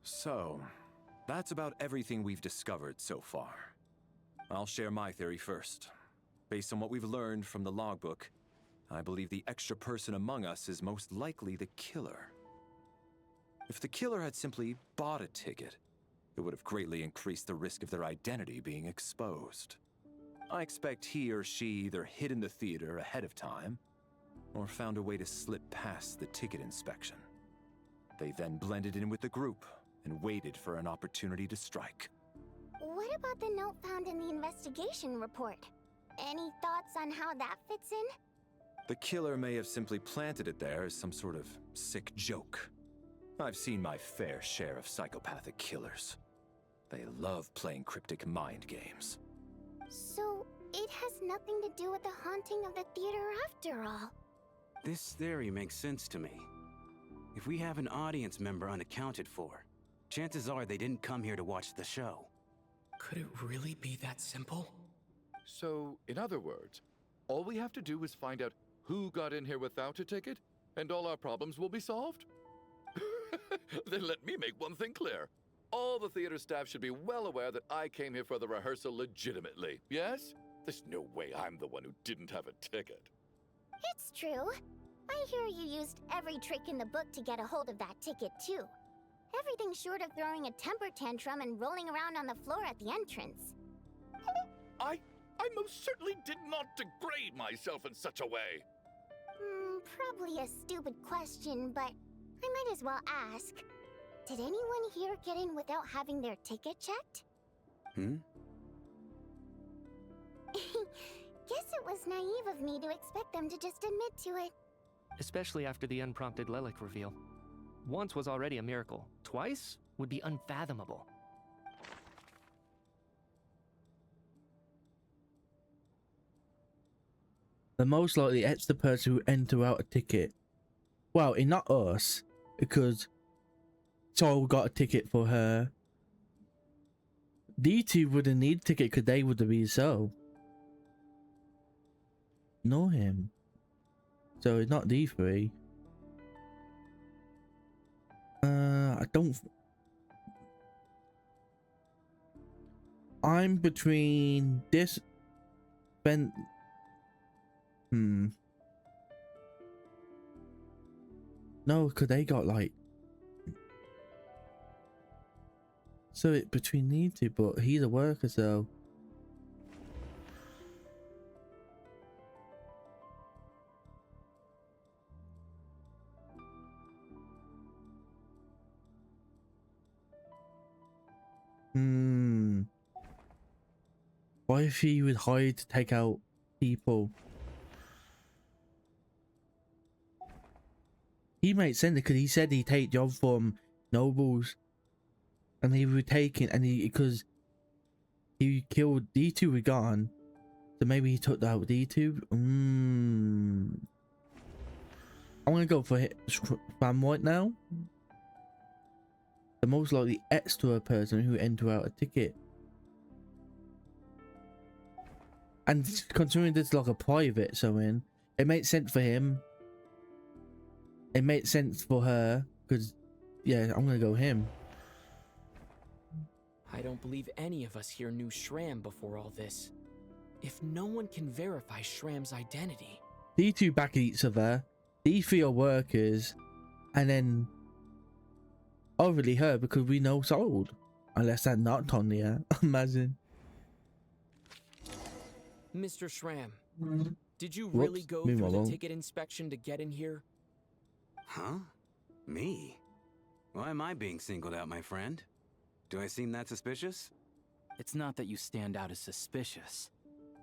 So, that's about everything we've discovered so far. I'll share my theory first. Based on what we've learned from the logbook, I believe the extra person among us is most likely the killer. If the killer had simply bought a ticket, it would have greatly increased the risk of their identity being exposed. I expect he or she either hid in the theater ahead of time, or found a way to slip past the ticket inspection. They then blended in with the group and waited for an opportunity to strike. What about the note found in the investigation report? Any thoughts on how that fits in? The killer may have simply planted it there as some sort of sick joke. I've seen my fair share of psychopathic killers. They love playing cryptic mind games. So, it has nothing to do with the haunting of the theater after all. This theory makes sense to me. If we have an audience member unaccounted for, chances are they didn't come here to watch the show. Could it really be that simple? So, in other words, all we have to do is find out who got in here without a ticket, and all our problems will be solved? Then let me make one thing clear. All the theater staff should be well aware that I came here for the rehearsal legitimately, yes? There's no way I'm the one who didn't have a ticket. It's true. I hear you used every trick in the book to get a hold of that ticket, too. Everything short of throwing a temper tantrum and rolling around on the floor at the entrance. I most certainly did not degrade myself in such a way. Probably a stupid question, but I might as well ask. Did anyone here get in without having their ticket checked? Guess it was naive of me to expect them to just admit to it. Especially after the unprompted Lelik reveal. Once was already a miracle. Twice would be unfathomable. The most likely it's the person who entered without a ticket. Well, it's not us, because Sol got a ticket for her. D2 wouldn't need a ticket because they would have been so. Know him. So it's not D3. I don't. I'm between this. Ben. No, because they got like. So it's between these two, but he's a worker, so. What if he would hide to take out people? He makes sense because he said he'd take job from nobles, and he would take it, and because he killed D2 with gone, so maybe he took out D2. I'm gonna go for spam right now. The most likely extra person who entered out a ticket. And considering this is like a private something, it makes sense for him. It makes sense for her, because, yeah, I'm gonna go him. I don't believe any of us here knew Shram before all this. If no one can verify Shram's identity... D2 back at each other, D3 are workers, and then obviously her because we know sold. Unless that's not Tonya, imagine. Mr. Shram, did you really go through the ticket inspection to get in here? Huh? Me? Why am I being singled out, my friend? Do I seem that suspicious? It's not that you stand out as suspicious,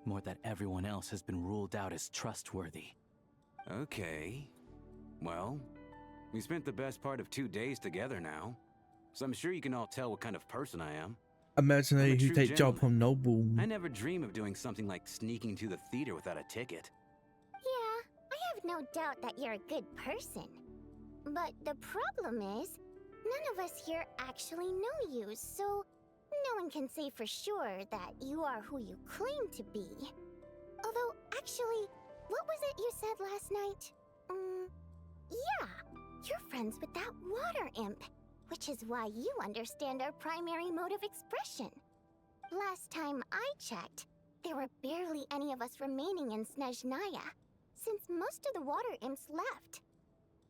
more that everyone else has been ruled out as trustworthy. Okay. Well, we spent the best part of 2 days together now, so I'm sure you can all tell what kind of person I am. Imagine who take job from noble. I never dream of doing something like sneaking to the theater without a ticket. Yeah, I have no doubt that you're a good person. But the problem is, none of us here actually know you, so no one can say for sure that you are who you claim to be. Although, actually, what was it you said last night? Yeah, you're friends with that water imp, which is why you understand our primary mode of expression. Last time I checked, there were barely any of us remaining in Snezhnaya, since most of the water imps left.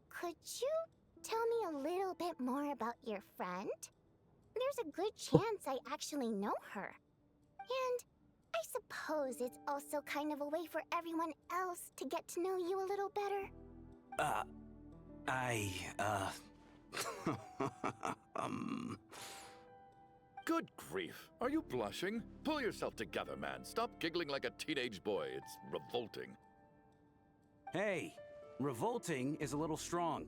Could you tell me a little bit more about your friend? There's a good chance I actually know her. And I suppose it's also kind of a way for everyone else to get to know you a little better. Good grief. Are you blushing? Pull yourself together, man. Stop giggling like a teenage boy. It's revolting. Hey, revolting is a little strong.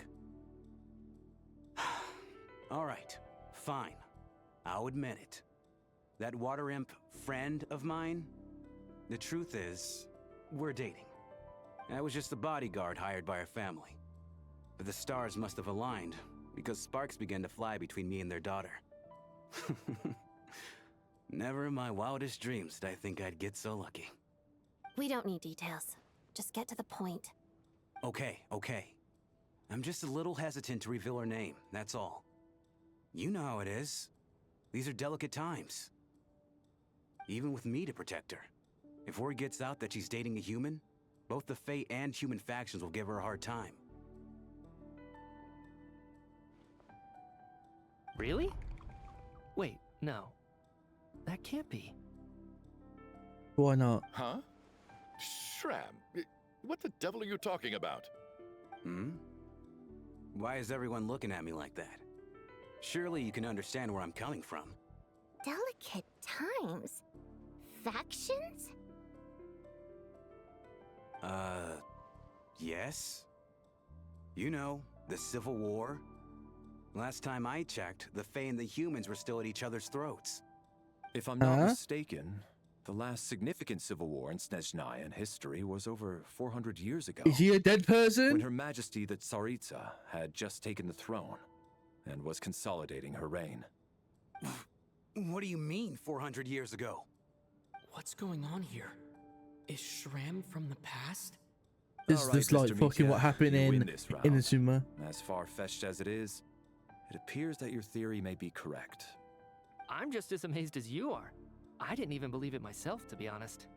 All right, fine. I'll admit it. That water imp friend of mine, The truth is, we're dating. I was just a bodyguard hired by our family. But the stars must have aligned, because sparks began to fly between me and their daughter. Never in my wildest dreams did I think I'd get so lucky. We don't need details. Just get to the point. Okay. I'm just a little hesitant to reveal her name, that's all. You know how it is. These are delicate times. Even with me to protect her. If word gets out that she's dating a human, both the Fae and human factions will give her a hard time. Really? Wait, no. That can't be. Why not? Huh? Shram, what the devil are you talking about? Why is everyone looking at me like that? Surely you can understand where I'm coming from. Delicate times? Factions? Yes? You know, the Civil War? Last time I checked, the Fae and the humans were still at each other's throats. If I'm not mistaken, the last significant civil war in Snezhnaya history was over 400 years ago. Is he a dead person? When Her Majesty the Tsaritsa had just taken the throne and was consolidating her reign. What do you mean, 400 years ago? What's going on here? Is Shram from the past? Is this like fucking what happened in Inazuma? As far-fetched as it is, it appears that your theory may be correct. I'm just as amazed as you are. I didn't even believe it myself, to be honest.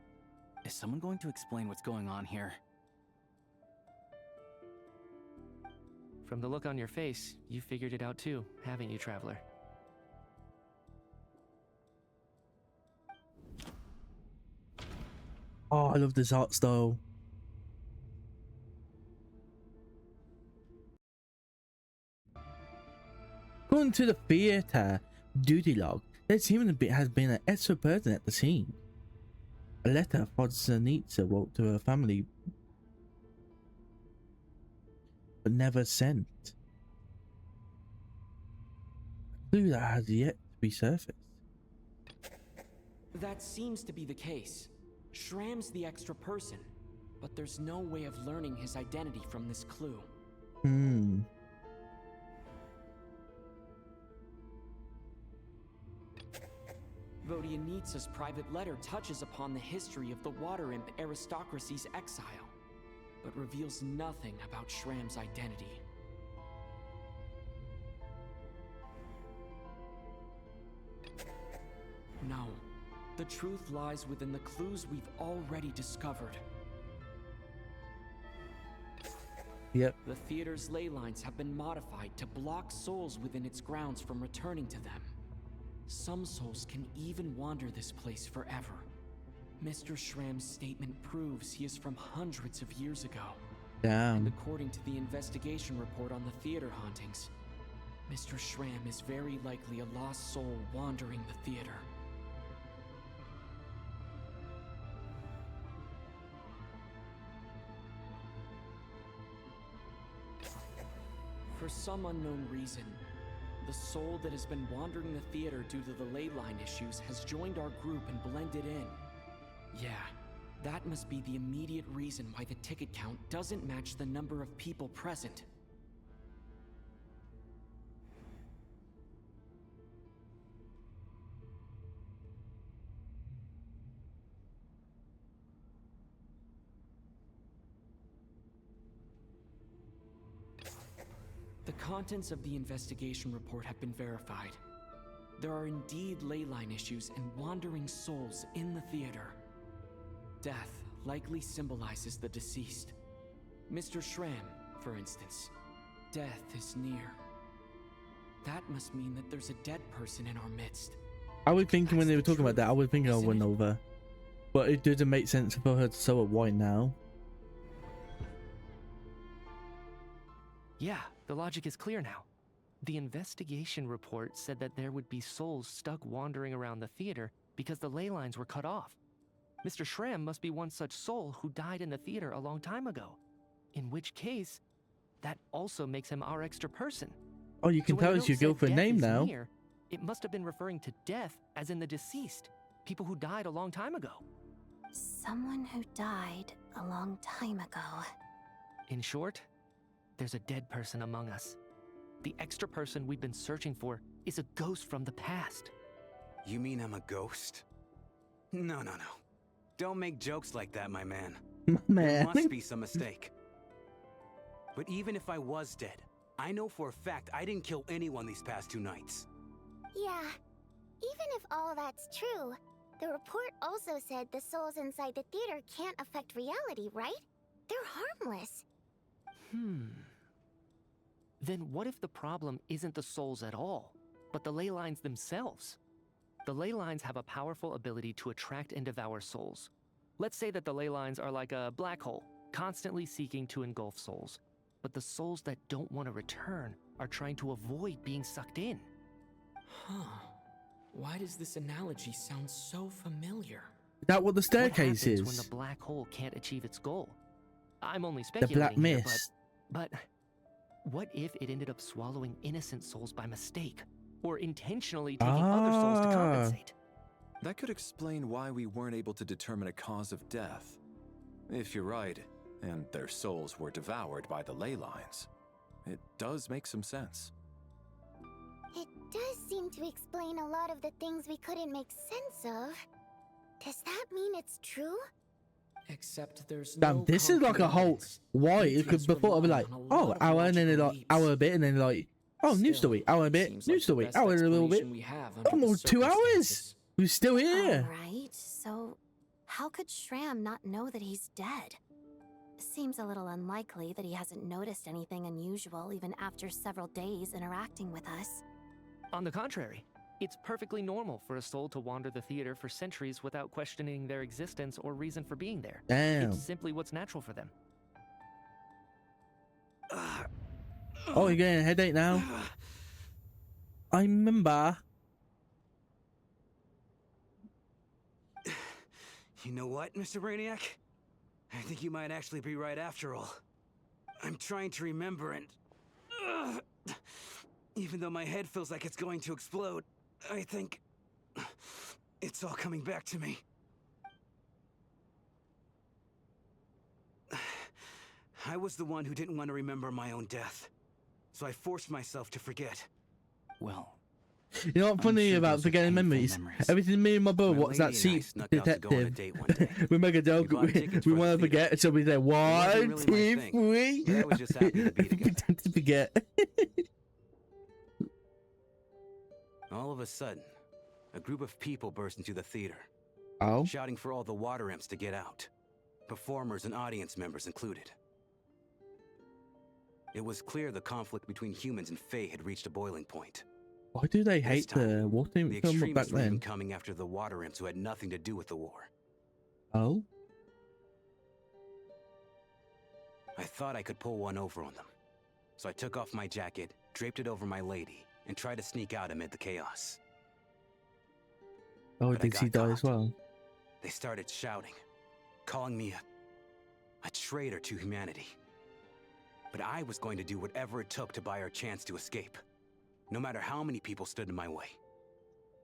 Is someone going to explain what's going on here? From the look on your face, you figured it out too, haven't you, Traveler? Oh, I love this art style. According to the theatre duty log, there seems to be has been an extra person at the scene. A letter Snezhnaya wrote to her family, but never sent. A clue that has yet to be surfaced. That seems to be the case. Shram's the extra person, but there's no way of learning his identity from this clue. Vodianitsa's private letter touches upon the history of the Water Imp aristocracy's exile, but reveals nothing about Shram's identity. No, the truth lies within the clues we've already discovered. Yep. The theater's ley lines have been modified to block souls within its grounds from returning to them. Some souls can even wander this place forever. Mr. Shram's statement proves he is from hundreds of years ago. Damn. And according to the investigation report on the theater hauntings, Mr. Shram is very likely a lost soul wandering the theater. For some unknown reason, the soul that has been wandering the theater due to the ley line issues has joined our group and blended in. Yeah, that must be the immediate reason why the ticket count doesn't match the number of people present. The contents of the investigation report have been verified. There are indeed ley line issues and wandering souls in the theater. Death likely symbolizes the deceased. Mr. Shram, for instance. Death is near. That must mean that there's a dead person in our midst. I was thinking when they were talking about that, I was thinking of Winova. But it doesn't make sense for her to sew it white now. Yeah, the logic is clear now. The investigation report said that there would be souls stuck wandering around the theater because the ley lines were cut off. Mr. Shram must be one such soul who died in the theater a long time ago. In which case, that also makes him our extra person. Oh, you can tell us your girlfriend's name now. Near, it must have been referring to death as in the deceased, people who died a long time ago. Someone who died a long time ago. In short, there's a dead person among us. The extra person we've been searching for is a ghost from the past. You mean I'm a ghost? No. Don't make jokes like that, my man. There must be some mistake. But even if I was dead, I know for a fact I didn't kill anyone these past 2 nights. Yeah, even if all that's true, the report also said the souls inside the theater can't affect reality, right? They're harmless. Then what if the problem isn't the souls at all, but the ley lines themselves? The ley lines have a powerful ability to attract and devour souls. Let's say that the ley lines are like a black hole, constantly seeking to engulf souls. But the souls that don't want to return are trying to avoid being sucked in. Huh. Why does this analogy sound so familiar? Is that what the staircase what happens is? when the black hole can't achieve its goal? I'm only The speculating black here, mist. but what if it ended up swallowing innocent souls by mistake? Or intentionally taking other souls to compensate? That could explain why we weren't able to determine a cause of death. If you're right, and their souls were devoured by the ley lines, it does make some sense. It does seem to explain a lot of the things we couldn't make sense of. Does that mean it's true? Except there's Damn, no this is like a whole. evidence. Why? We It could just before I'd be rely like, on a lot oh, of hour, and then logical like leaps. hour a bit, and then like, oh, news Still, story, hour a bit, seems news like the story, best hour and a little bit. explanation we have under the Almost 2 hours. circumstances. We're still here. Alright, so how could Shram not know that he's dead? Seems a little unlikely that he hasn't noticed anything unusual even after several days interacting with us. On the contrary, it's perfectly normal for a soul to wander the theater for centuries without questioning their existence or reason for being there. Damn. It's simply what's natural for them. Oh, you're getting a headache now? I remember. You know what, Mr. Brainiac? I think you might actually be right after all. I'm trying to remember and... even though my head feels like it's going to explode, I think... it's all coming back to me. I was the one who didn't want to remember my own death, so I forced myself to forget. Well, You know what's funny sure about those are forgetting painful memories? memories. Everything me and my brother My watch that lady and I seat snuck out to go on a detective. date one day. We make a joke. We bought tickets We for the want to theater. forget, so we say one, wasn't really my two, thing, three. but I was just happy to be We together. tend to forget. All of a sudden, a group of people burst into the theater, Oh. shouting for all the water imps to get out, performers and audience members included. It was clear the conflict between humans and Fae had reached a boiling point. Why do they This hate time, the war team The film back extremists were even then? coming after the water imps who had nothing to do with the war. Oh. I thought I could pull one over on them, so I took off my jacket, draped it over my lady, and tried to sneak out amid the chaos. Oh, But I did he got die as caught. well? They started shouting, calling me a traitor to humanity. But I was going to do whatever it took to buy our chance to escape, no matter how many people stood in my way.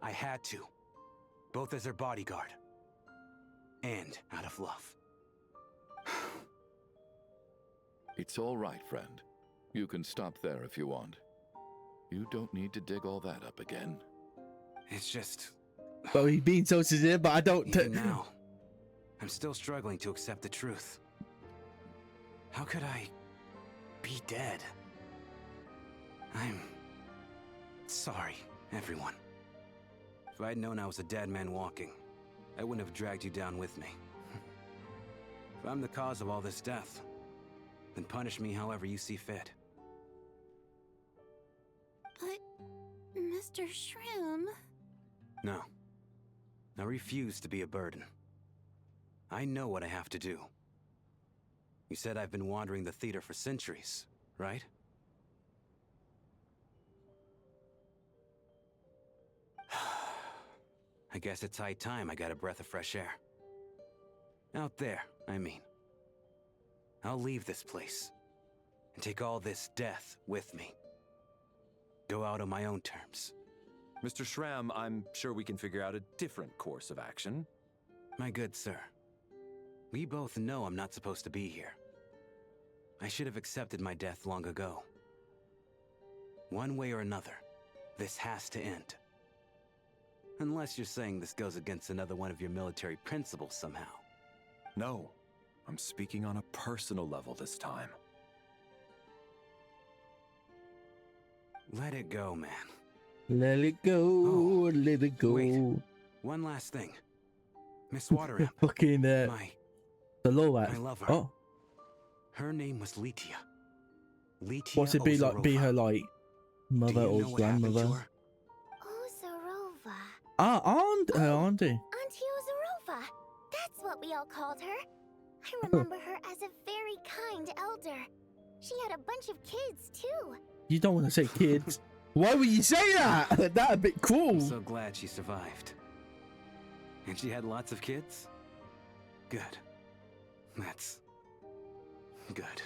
I had to, both as their bodyguard and out of love. It's all right, friend. You can stop there if you want. You don't need to dig all that up again. It's just, Well, he's being so sincere, but I don't. even now, I'm still struggling to accept the truth. How could I be dead? I'm sorry, everyone. If I'd known I was a dead man walking, I wouldn't have dragged you down with me. If I'm the cause of all this death, then punish me however you see fit. But, Mr. Shroom... No. I refuse to be a burden. I know what I have to do. You said I've been wandering the theater for centuries, right? I guess it's high time I got a breath of fresh air. Out there, I mean. I'll leave this place and take all this death with me. Go out on my own terms. Mr. Shram, I'm sure we can figure out a different course of action. My good sir, We both know I'm not supposed to be here. I should have accepted my death long ago. One way or another, this has to end. Unless you're saying this goes against another one of your military principles somehow. No, I'm speaking on a personal level this time. Let it go, man. Let it go, let it go. Wait, one last thing. Miss Wateramp. Fucking the low at. I love her. Oh. Her name was Letia. Letia. What's it be like? Be her like mother or grandmother? Ozarova. Ah, auntie. Auntie Ozarova. That's what we all called her. I remember her as a very kind elder. She had a bunch of kids too. You don't want to say kids. Why would you say that? That a bit cruel. I'm so glad she survived. And she had lots of kids? Good. That's good.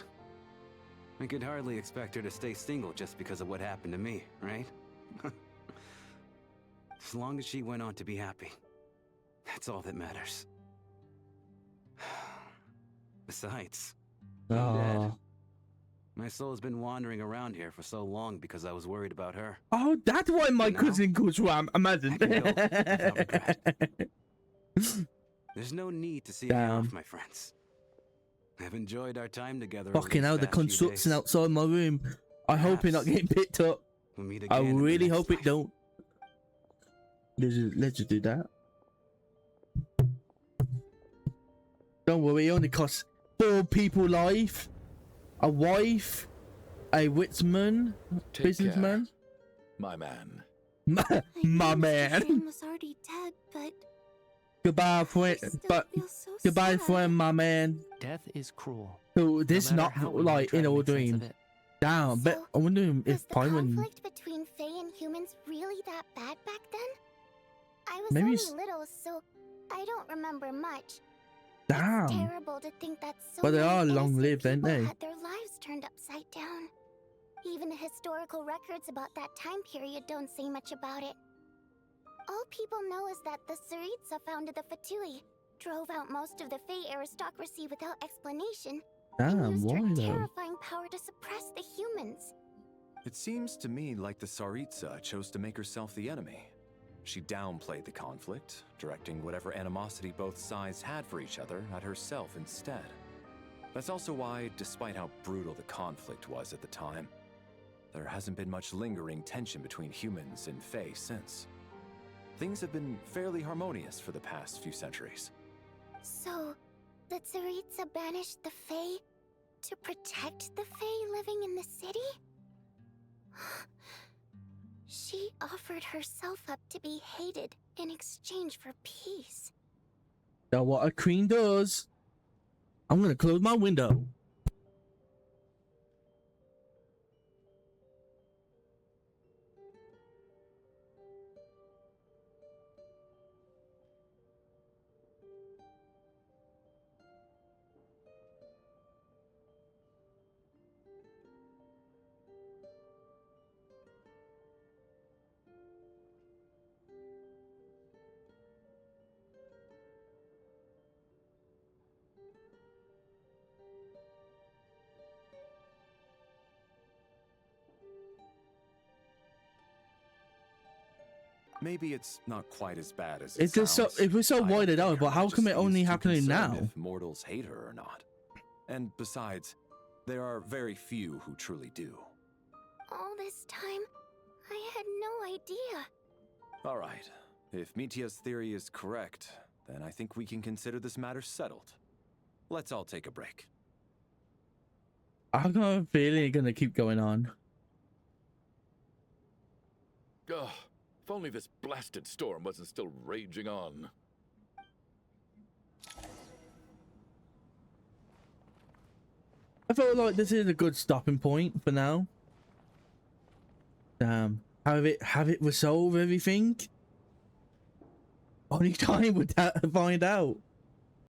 I could hardly expect her to stay single just because of what happened to me, right? As long as she went on to be happy, that's all that matters. Besides, I'm dead. My soul's been wandering around here for so long because I was worried about her. Oh, that's why my cousin goes ram. Imagine. There's no need to see me off, my friends. I've enjoyed our time together. Fucking hell, the construction outside my room. I hope you're not getting picked up. I really hope it don't. Let's just do that. Don't worry, it only costs 4 people life. A wife, a witsman, businessman. My man. My man. was already dead, but goodbye, friend. But goodbye, friend, my man. Death is cruel. So this not like in our dream. Damn, but I wonder if Paimon. Conflict between Fae and humans really that bad back then? I was Maybe only little, so I don't remember much. Damn. It's terrible to think that so But they many are innocent long-lived, ain't people they? had their lives turned upside down. Even the historical records about that time period don't say much about it. All people know is that the Tsaritsa founded the Fatui, drove out most of the Fae aristocracy without explanation, and used her terrifying power to suppress the humans. It seems to me like the Tsaritsa chose to make herself the enemy. She downplayed the conflict, directing whatever animosity both sides had for each other at herself instead. That's also why, despite how brutal the conflict was at the time, there hasn't been much lingering tension between humans and Fae since. Things have been fairly harmonious for the past few centuries. So, the Tsaritsa banished the Fae to protect the Fae living in the city? She offered herself up to be hated in exchange for peace. That's what a queen does. I'm gonna close my window. Maybe it's not quite as bad as It's just so if we're so winded out, but how come it only happening now? If mortals hate her or not. And besides, there are very few who truly do. All this time, I had no idea. All right. If Mitia's theory is correct, then I think we can consider this matter settled. Let's all take a break. I got a feeling it's gonna keep going on. Ugh. If only this blasted storm wasn't still raging on. I felt like this is a good stopping point for now. Have it resolve everything. Only time would find out.